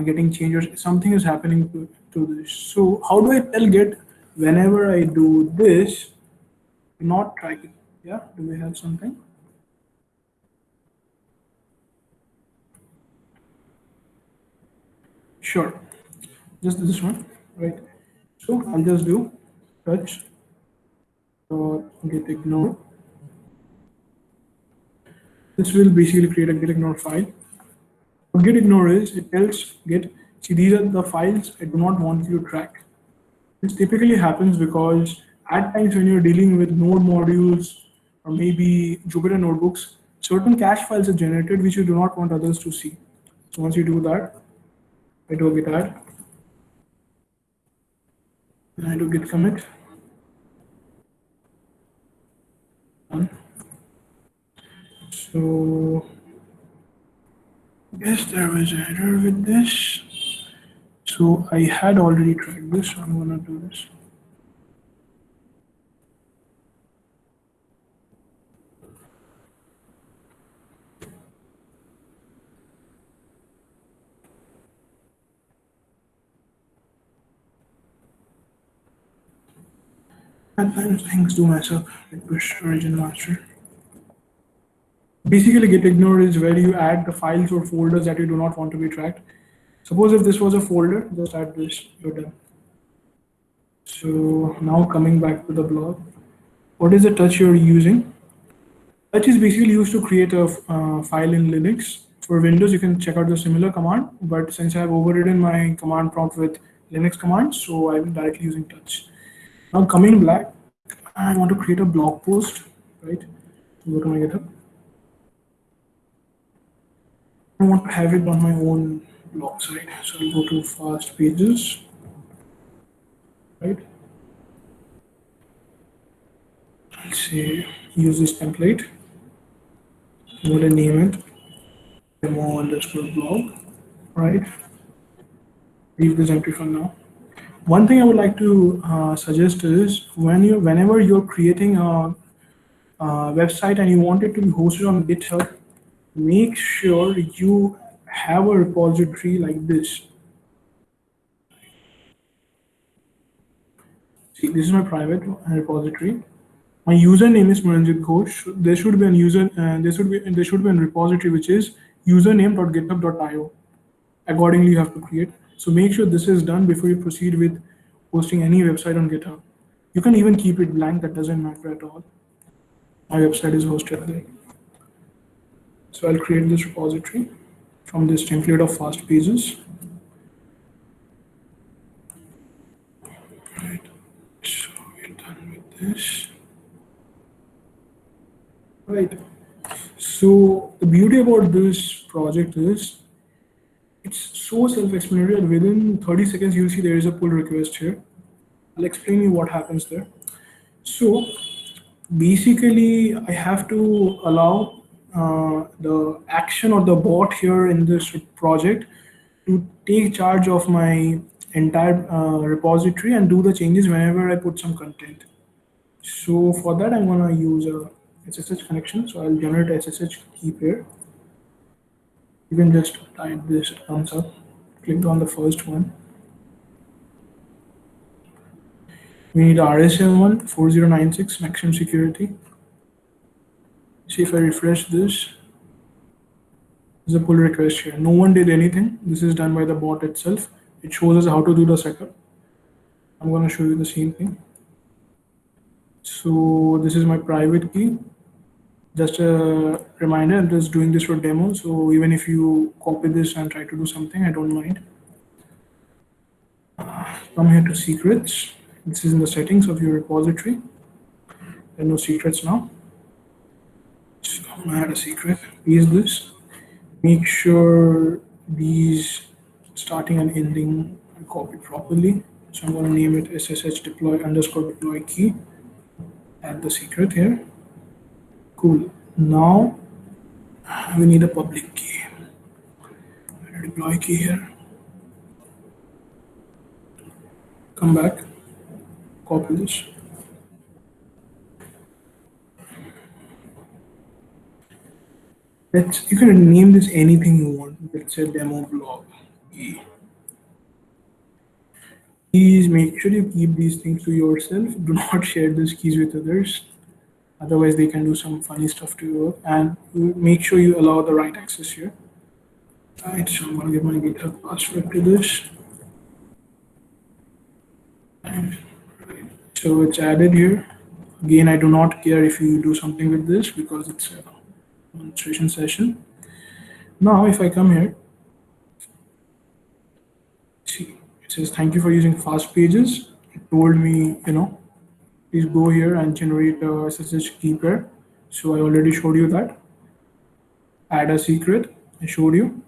getting changed or something is happening to this. So how do I tell Git whenever I do this, not track it? Yeah, do we have something? Sure, just this one, right? So I'll just do touch git ignore. This will basically create a git ignore file. What git ignore is, it tells Git, see, these are the files I do not want you to track. This typically happens because at times when you're dealing with node modules or maybe Jupyter notebooks, certain cache files are generated which you do not want others to see. So once you do that, I do a git add, and I do git commit. Done. So yes, there was an error with this. So I had already tracked this, so I'm gonna do this. Sometimes things do mess up, like push origin master. Basically, git ignore is where you add the files or folders that you do not want to be tracked. Suppose if this was a folder, just add this, you're done. So now coming back to the blog, what is the touch you're using? Touch is basically used to create a file in Linux. For Windows, you can check out the similar command, but since I've overridden my command prompt with Linux commands, so I'm directly using touch. Now coming back, I want to create a blog post, right? Go to my GitHub. I want to have it on my own blog site. So I'll go to fast pages, right? I'll say use this template. I'm going to name it demo underscore blog, right? Leave this empty for now. One thing I would like to suggest is whenever you're creating a website and you want it to be hosted on GitHub, make sure you have a repository like this. See, this is my private repository. My username is Smaranjit Ghose. There should be there should be a repository which is username.github.io. Accordingly, you have to create. So make sure this is done before you proceed with hosting any website on GitHub. You can even keep it blank, that doesn't matter at all. My website is hosted there. So I'll create this repository from this template of fast pages. Right. So we're done with this. Right. So the beauty about this project is it's so self-explanatory that within 30 seconds you'll see there is a pull request here. I'll explain you what happens there. So basically I have to allow the action or the bot here in this project to take charge of my entire repository and do the changes whenever I put some content. So for that, I'm gonna use a SSH connection. So I'll generate SSH key pair. You can just type this, it comes up. Click on the first one. We need RSA1 4096 maximum security. See if I refresh this. There's a pull request here. No one did anything. This is done by the bot itself. It shows us how to do the setup. I'm going to show you the same thing. So this is my private key. Just a reminder, I'm just doing this for demo. So even if you copy this and try to do something, I don't mind. Come here to secrets. This is in the settings of your repository. There are no secrets now. So I'm gonna add a secret. Paste this. Make sure these starting and ending are copied properly. So I'm going to name it SSH deploy underscore deploy key. Add the secret here. Cool. Now we need a public key. Add a deploy key here. Come back. Copy this. You can name this anything you want. Let's say demo blog key. Please make sure you keep these things to yourself. Do not share these keys with others. Otherwise, they can do some funny stuff to you. And make sure you allow the right access here. Right, so I'm going to give my GitHub password to this. And, right, so it's added here. Again, I do not care if you do something with this because it's a demonstration session. Now, if I come here, see, it says thank you for using fast pages. It told me, please go here and generate a SSH key pair. So I already showed you that. Add a secret, I showed you.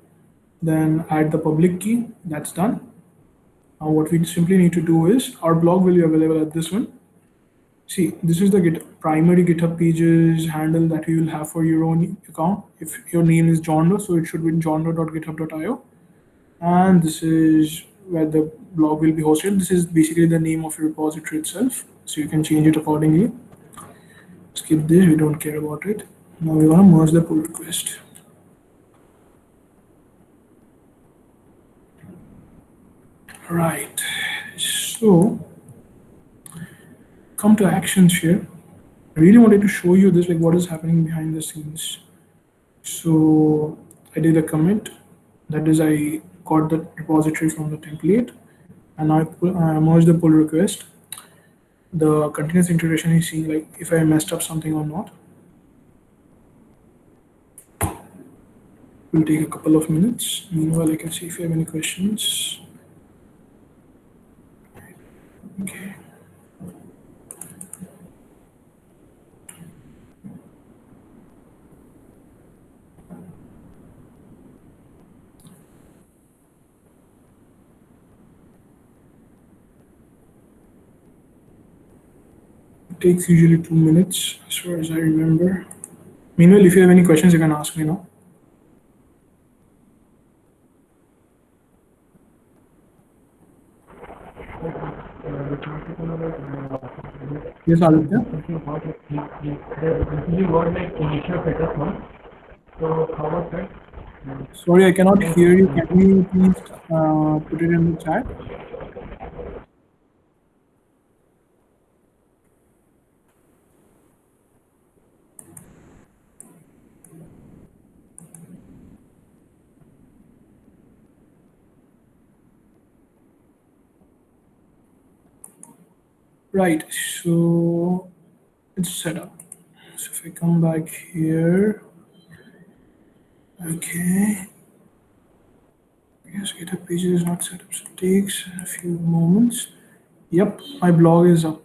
Then add the public key, that's done. Now what we simply need to do is, our blog will be available at this one. See, this is the primary GitHub pages handle that you will have for your own account. If your name is John Doe, so it should be johndoe.github.io. And this is where the blog will be hosted. This is basically the name of your repository itself. So you can change it accordingly. Skip this, we don't care about it. Now we want to merge the pull request. Right, so come to actions here. I really wanted to show you this, like what is happening behind the scenes. So I did a commit, that is I got the repository from the template and I merged the pull request. The continuous integration is seeing like if I messed up something or not. It will take a couple of minutes. Meanwhile, I can see if you have any questions. Okay. It takes usually 2 minutes as far as I remember. Meanwhile, if you have any questions, you can ask me now. Yes, Aditya. You got like initial setup one. So how was that? Sorry, I cannot hear you. Can you please put it in the chat? Right, so it's set up. So if I come back here, okay. Yes, GitHub page is not set up, so it takes a few moments. Yep, my blog is up.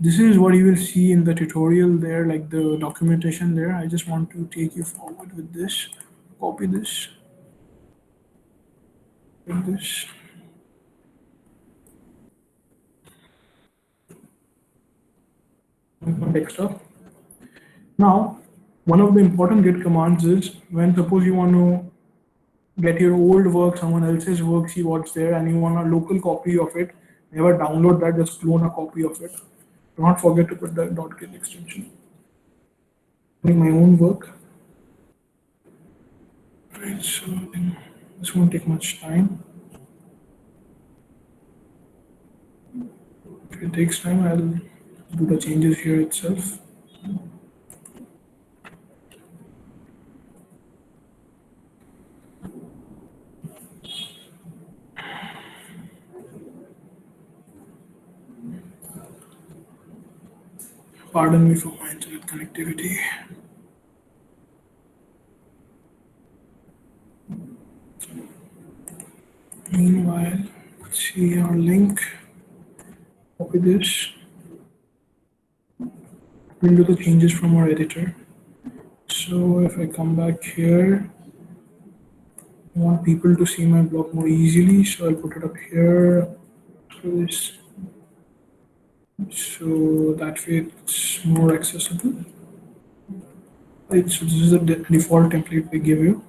This is what you will see in the tutorial there, like the documentation there. I just want to take you forward with this. Copy this. Like this. Text up. Now, one of the important git commands is when suppose you want to get your old work, someone else's work, see what's there, and you want a local copy of it, never download that, just clone a copy of it. Do not forget to put the .git extension. Doing my own work. Right, so I think this won't take much time. If it takes time, I'll do the changes here itself. Pardon me for my internet connectivity. Meanwhile, let's see our link. Copy this. We'll do the changes from our editor. So if I come back here, I want people to see my blog more easily, so I'll put it up here. This. So that way it's more accessible. Right, so this is the default template we give you.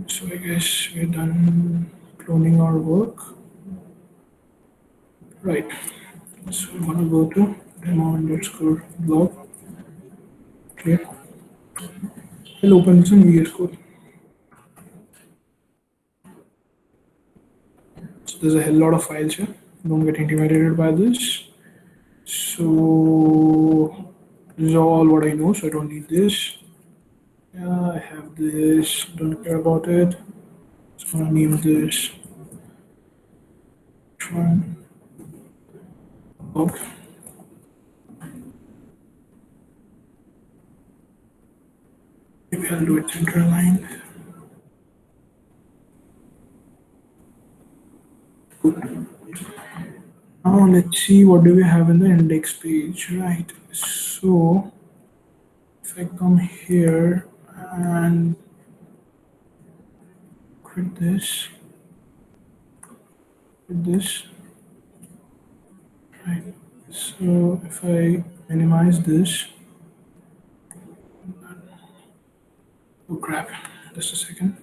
So I guess we're done cloning our work. Right, so I'm gonna go to demo_blog. Okay, I'll open this in VS Code. So there's a hell lot of files here. Don't get intimidated by this. So this is all what I know, so I don't need this. Yeah, I have this, don't care about it. Just gonna name this one. Okay. Maybe I'll do it center aligned. Good. Now let's see what do we have in the index page, right? So if I come here and quit this, right? So if I minimize this, oh crap, just a second.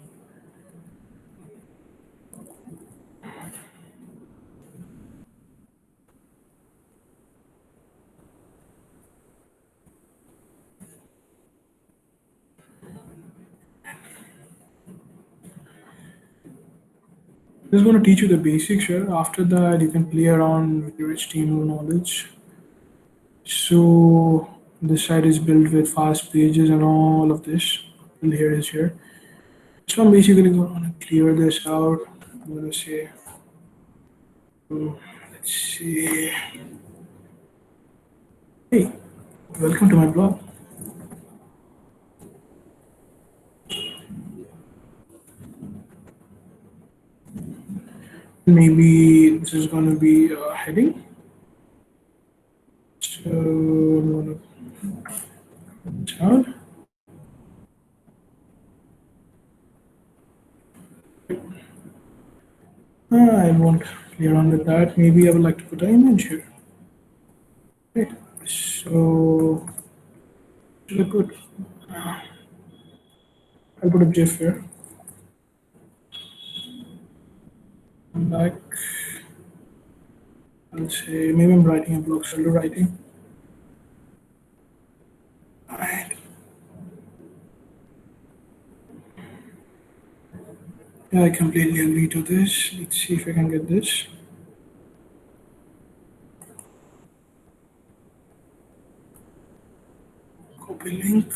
This is going to teach you the basics here. After that, you can play around with your HTML knowledge. So this site is built with fast pages and all of this. And here is here. So I'm basically going to clear this out. I'm going to say, let's see. Hey, welcome to my blog. Maybe this is going to be a heading. So I'm going to out. I won't play around with that. Maybe I would like to put an image here. Right. So should I put? I'll put a GIF here. I'm back. I'll say maybe I'm writing a blog, so I'll do writing. Alright. Yeah, I completely agree to this. Let's see if I can get this. Copy link.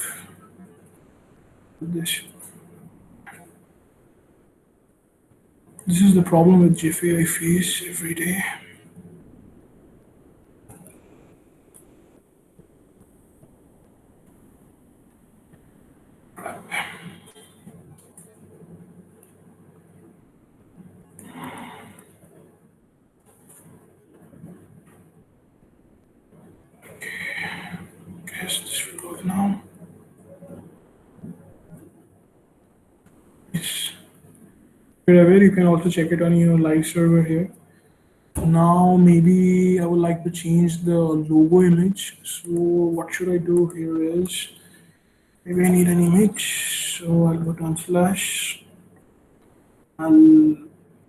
This. This is the problem with Jiffy I face every day. Guess this will work now. Yes. Wherever you can also check it on your live server here. Now maybe I would like to change the logo image. So what should I do here is maybe I need an image. So I'll go down slash I'll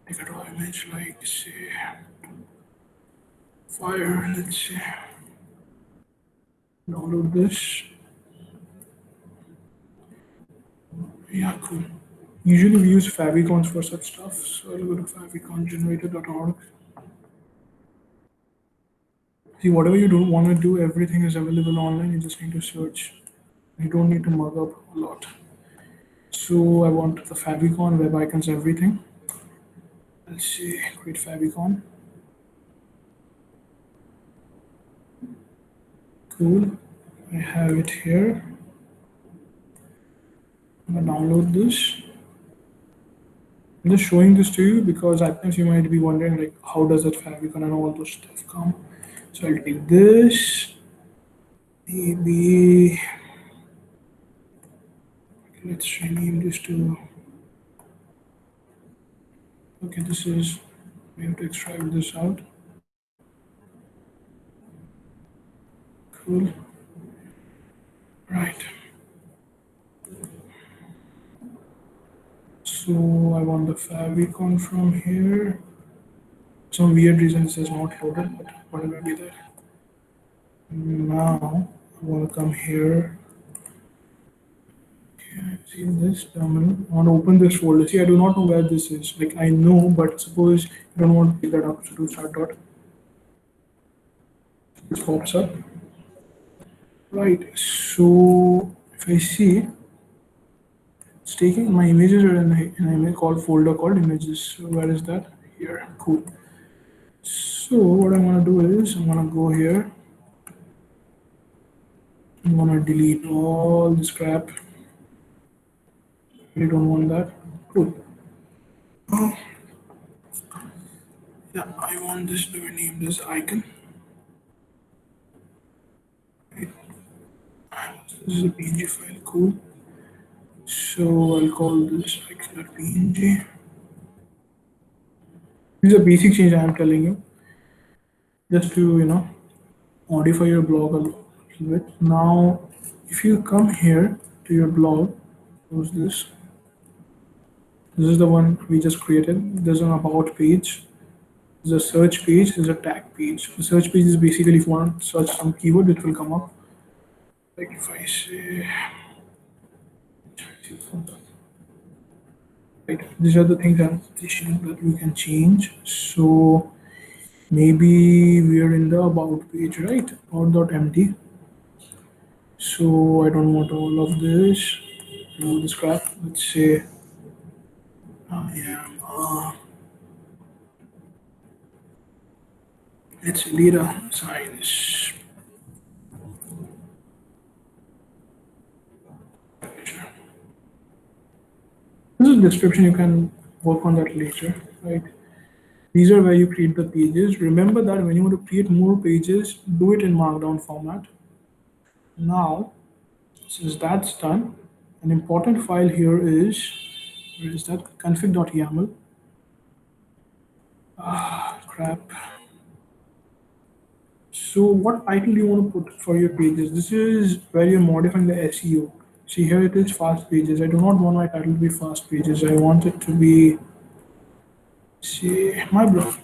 take a raw image like say fire. Let's say download this. Yeah, cool. Usually we use favicons for such stuff, so I'll go to favicongenerator.org. See, whatever you do want to do, everything is available online. You just need to search. You don't need to mug up a lot. So I want the favicon, web icons, everything. Let's see, create favicon. Cool. I have it here. I'm gonna download this. I'm just showing this to you because at times you might be wondering like how does that favicon and all those stuff come. So I'll take this. Maybe let's rename this to okay, this is we have to extract this out. Cool. Right. So I want the favicon from here. Some weird reason this is not loaded, but whatever be that. Now I want to come here. Okay, see this terminal. I want to open this folder. See, I do not know where this is. Like I know, but suppose you don't want to pick that up. So do start dot. This pops up. Right. So if I see, it's taking my images are in an image called folder called images. So where is that? Here. Cool. So what I'm gonna do is I'm gonna go here. I'm gonna delete all this crap. We don't want that. Cool. Oh, yeah, I want this to rename this icon. Right. This is a PNG file. Cool. So I'll call this icon.png. This is a basic change I am telling you, just to modify your blog a little bit. Now, if you come here to your blog, close this. This is the one we just created. There's an about page. There's a search page. There's a tag page. The search page is basically if you want to search some keyword, it will come up. Like if I say, right, these are the things that we can change. So maybe we are in the about page, right? About.empty. So I don't want all of this. All this crap. Let's say I am. Let's say data science. This is description. You can work on that later, right? These are where you create the pages. Remember that when you want to create more pages, do it in Markdown format. Now, since that's done, an important file here is, where is that? Config.yaml. Ah, crap. So what title do you want to put for your pages? This is where you're modifying the SEO. See here it is fast pages. I do not want my title to be fast pages. I want it to be, see, my blog.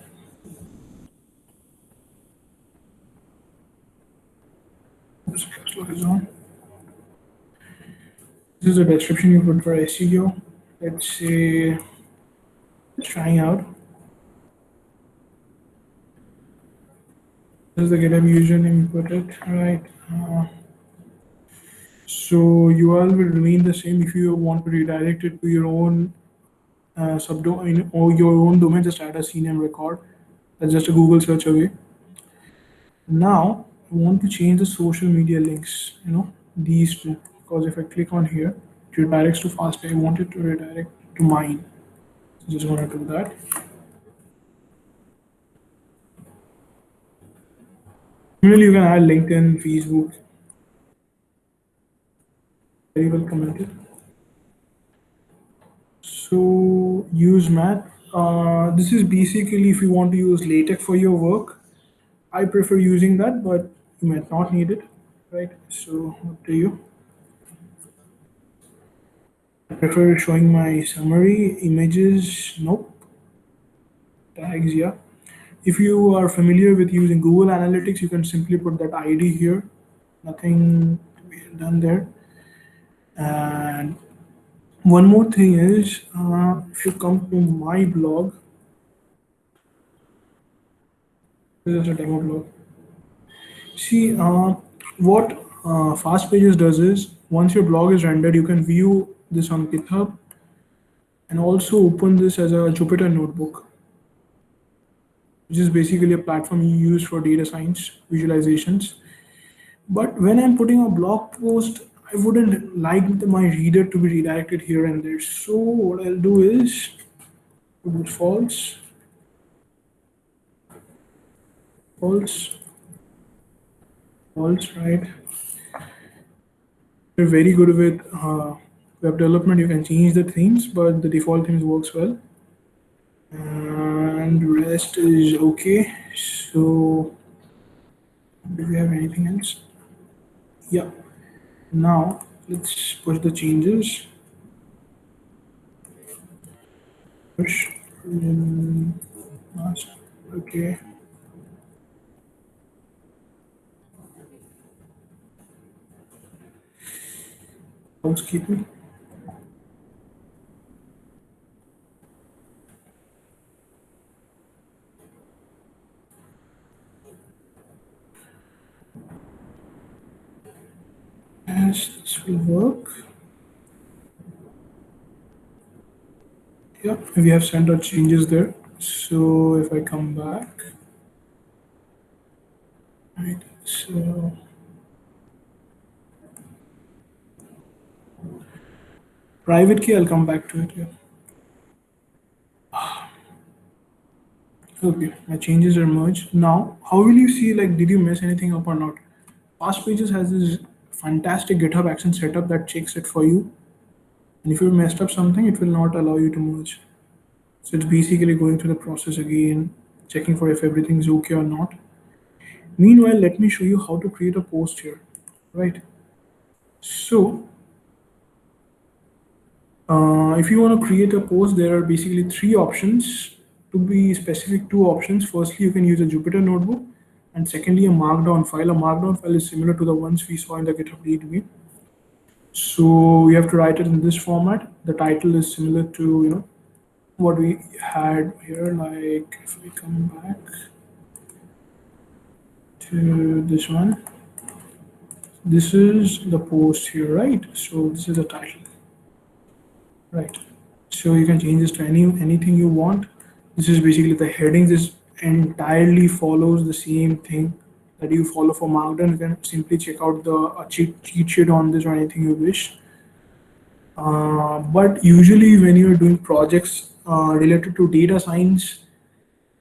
Oops, caps lock is on. This is the description you put for SEO. Let's say, trying out. This is the GitHub username you put it, right? So URL will remain the same. If you want to redirect it to your own subdomain or your own domain, just add a CNAME record. That's just a Google search away. Now I want to change the social media links, these two, because if I click on here, it redirects to fast. I want it to redirect to mine. So just want to do that. Similarly, you can add LinkedIn, Facebook. Very well commented. So use math. This is basically if you want to use LaTeX for your work. I prefer using that, but you might not need it, right? So up to you. I prefer showing my summary images. Nope. Tags, yeah. If you are familiar with using Google Analytics, you can simply put that ID here. Nothing to be done there. And one more thing is, if you come to my blog, this is a demo blog. See, what Fast Pages does is, once your blog is rendered, you can view this on GitHub and also open this as a Jupyter notebook, which is basically a platform you use for data science visualizations. But when I'm putting a blog post, I wouldn't like my reader to be redirected here and there. So what I'll do is put it false, false, false, right? We're very good with web development. You can change the themes, but the default themes works well. And rest is okay. So do we have anything else? Yeah. Now let's push the changes. Push. Okay. Housekeeping. Yes, this will work. Yeah, we have sent our changes there. So if I come back, right, so private key, I'll come back to it. Yeah. Okay, my changes are merged. Now, how will you see, like, did you mess anything up or not? Fast Pages has this fantastic GitHub action setup that checks it for you. And if you messed up something, it will not allow you to merge. So it's basically going through the process again, checking for if everything is okay or not. Meanwhile, let me show you how to create a post here, right? So if you want to create a post, there are basically three options. To be specific, two options. Firstly, you can use a Jupyter notebook, and secondly, a Markdown file. A Markdown file is similar to the ones we saw in the GitHub readme. So we have to write it in this format. The title is similar to what we had here. Like if we come back to this one, this is the post here, right? So this is the title, right? So you can change this to anything you want. This is basically the heading. This entirely follows the same thing that you follow for Markdown. You can simply check out the cheat sheet on this or anything you wish. But usually when you're doing projects related to data science,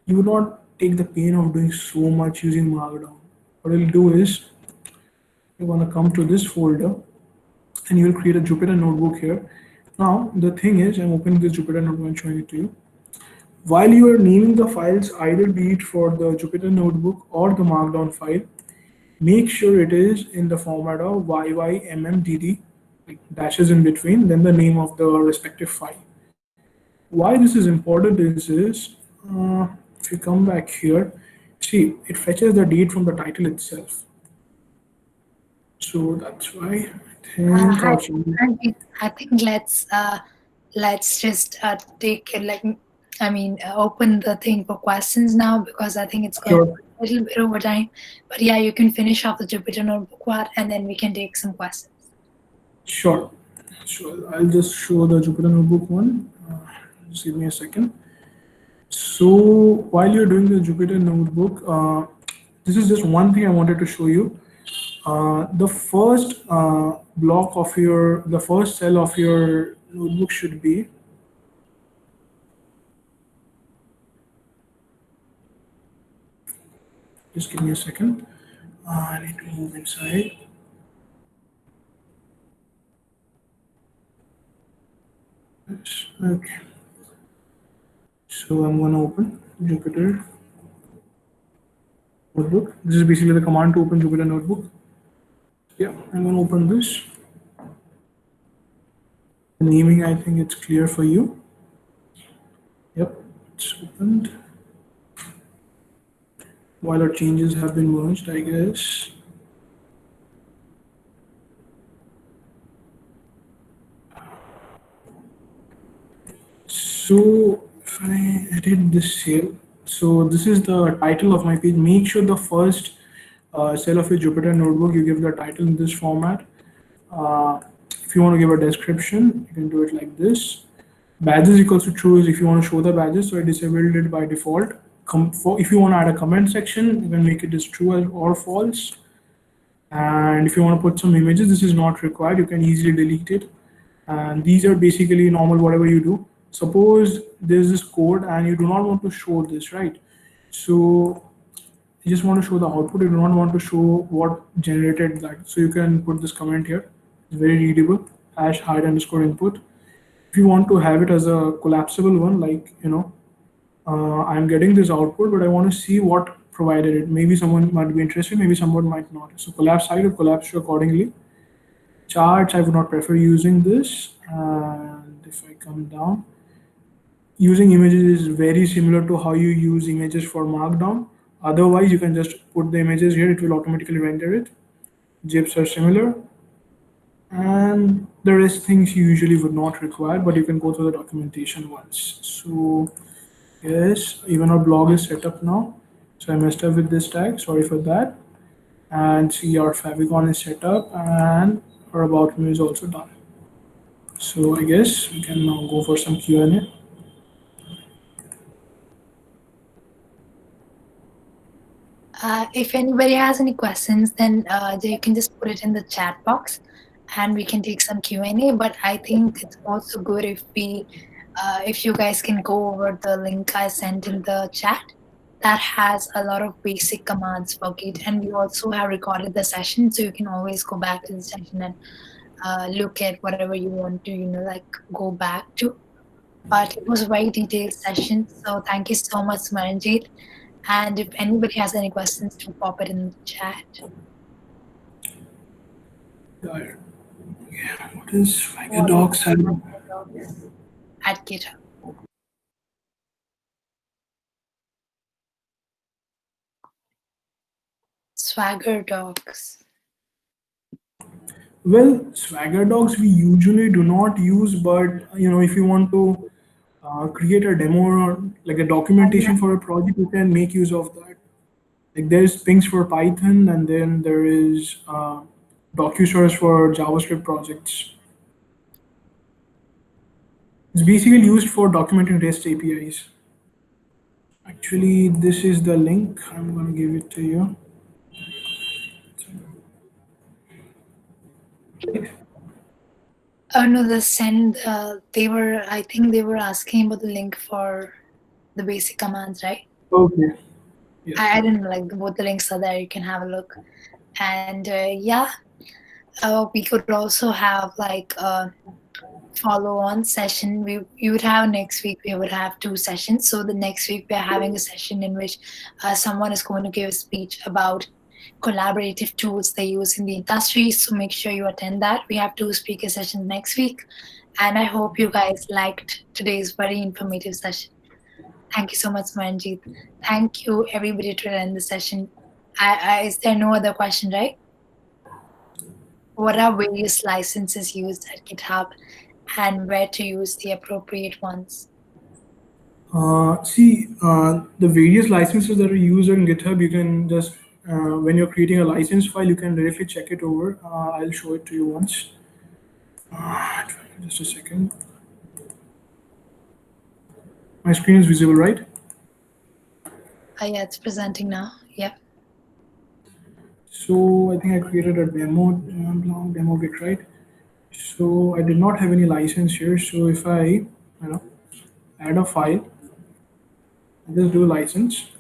you would not take the pain of doing so much using Markdown. What you'll do is you're going to come to this folder and you'll create a Jupyter notebook here. Now, the thing is, I'm opening this Jupyter notebook and showing it to you. While you are naming the files, either be it for the Jupyter notebook or the Markdown file, make sure it is in the format of YYMMDD, like dashes in between, then the name of the respective file. Why this is important is if you come back here, see, it fetches the date from the title itself. So that's why I think Hi, our changes. I think let's just take open the thing for questions now, because I think it's going Sure, a little bit over time. But yeah, you can finish off the Jupyter notebook part, and then we can take some questions. sure, sure. I'll just show the Jupyter notebook one. Just give me a second. So while you're doing the Jupyter notebook, this is just one thing I wanted to show you. The first the first cell of your notebook should be, just give me a second. I need to move inside. Yes, okay. So I'm going to open Jupyter notebook. This is basically the command to open Jupyter notebook. Yeah, I'm going to open this. The naming, I think it's clear for you. Yep, it's opened. While our changes have been merged, I guess. So if I edit this cell, so this is the title of my page. Make sure the first cell of your Jupyter notebook, you give the title in this format. Uh, if you want to give a description, you can do it like this. Badges equals to true is if you want to show the badges, so I disabled it by default. If you want to add a comment section, you can make it as true or false. And if you want to put some images, this is not required. You can easily delete it. And these are basically normal whatever you do. Suppose there's this code and you do not want to show this, right? So you just want to show the output. You do not want to show what generated that. So you can put this comment here. It's very readable. Hash hide underscore input. If you want to have it as a collapsible one, like I'm getting this output, but I want to see what provided it. Maybe someone might be interested, maybe someone might not. So collapse side or collapse to accordingly. Charts, I would not prefer using this. And if I come down, using images is very similar to how you use images for Markdown. Otherwise, you can just put the images here, it will automatically render it. GIFs are similar. And the rest things you usually would not require, but you can go through the documentation once. So yes, even our blog is set up now. So I messed up with this tag, sorry for that. And see our favicon is set up and our about me is also done. So I guess we can now go for some Q&A. If anybody has any questions, then you can just put it in the chat box, and we can take some Q&A. But I think it's also good if you guys can go over the link I sent in the chat. That has a lot of basic commands for Git, and we also have recorded the session, so you can always go back to the session and look at whatever you want to, like go back to. But it was a very detailed session, so thank you so much, Smaranjit. And if anybody has any questions, to pop it in the chat. Yeah, what is Swagger Docs? At GitHub. Swagger Docs. Well, Swagger Docs we usually do not use, but if you want to create a demo or like a documentation for a project, you can make use of that. Like there's Pinks for Python, and then there is DocuSource for JavaScript projects. It's basically used for documenting REST APIs. Actually, this is the link. I'm going to give it to you. Oh no, the send. I think they were asking about the link for the basic commands, right? Okay. Yes. I didn't like both the links are there. You can have a look, and yeah, we could also have like a follow-on session. We would have next week. We would have 2 sessions. So the next week we are having a session in which someone is going to give a speech about collaborative tools they use in the industry. So make sure you attend that. We have 2 speaker sessions next week, and I hope you guys liked today's very informative session. Thank you so much, Manjeet. Thank you, everybody, to attend the session. Is there no other question, right? What are various licenses used at GitHub, and where to use the appropriate ones? The various licenses that are used on GitHub, you can just, when you're creating a license file, you can directly check it over. I'll show it to you once. Just a second. My screen is visible, right? Yeah, it's presenting now. Yep. So I think I created a demo git, right? So I did not have any license here. So if I add a file, I just do license,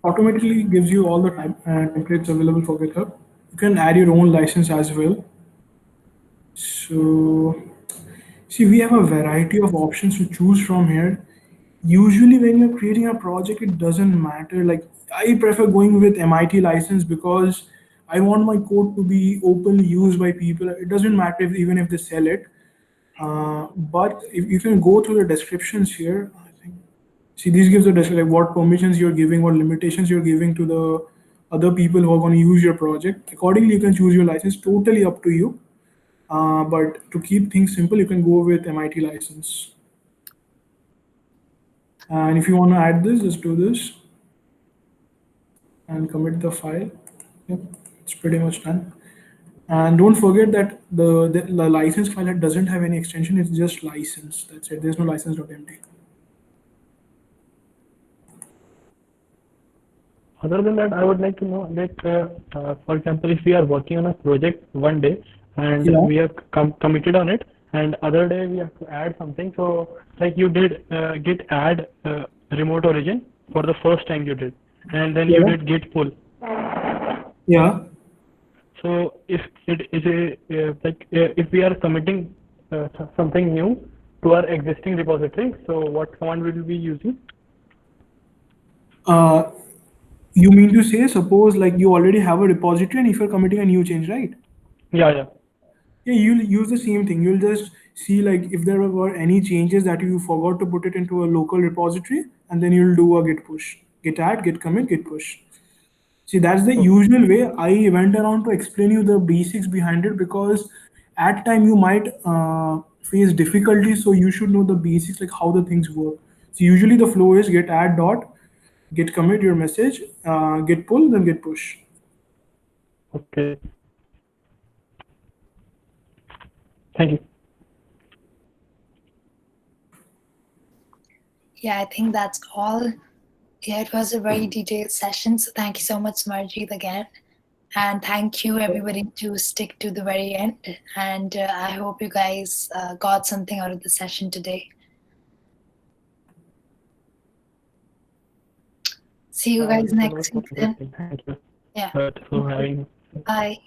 automatically gives you all the templates available for GitHub. You can add your own license as well. So see, we have a variety of options to choose from here. Usually when you're creating a project, it doesn't matter. Like I prefer going with MIT license because I want my code to be openly used by people. It doesn't matter even if they sell it. But if you can go through the descriptions here, I think. See, these gives the description like what permissions you're giving, what limitations you're giving to the other people who are going to use your project. Accordingly, you can choose your license. Totally up to you. But to keep things simple, you can go with MIT license. And if you want to add this, just do this and commit the file. Yep, it's pretty much done. And don't forget that the license file doesn't have any extension. It's just license. That's it. There's no license.md. Other than that, I would like to know that, for example, if we are working on a project one day and Yeah. we have committed on it, and other day we have to add something. So, like you did git add remote origin for the first time you did, and then you Yeah. did git pull. Yeah. So, if it is if we are committing something new to our existing repository, so what command will we be using? Uh, you mean to say, suppose like you already have a repository and if you're committing a new change, right? Yeah, yeah. Yeah, you'll use the same thing. You'll just see like if there were any changes that you forgot to put it into a local repository, and then you'll do a git push, git add, git commit, git push. See, that's the Okay. usual way. I went around to explain you the basics behind it because at time you might face difficulty, so you should know the basics like how the things work. So usually the flow is git add dot, git commit your message, git pull, then git push. Okay. Thank you. Yeah, I think that's all. Yeah, it was a very detailed session. So thank you so much, Smaranjit, again. And thank you, everybody, to stick to the very end. And I hope you guys got something out of the session today. See you guys This was next also week then. interesting. Thank you Yeah. for having me. Bye.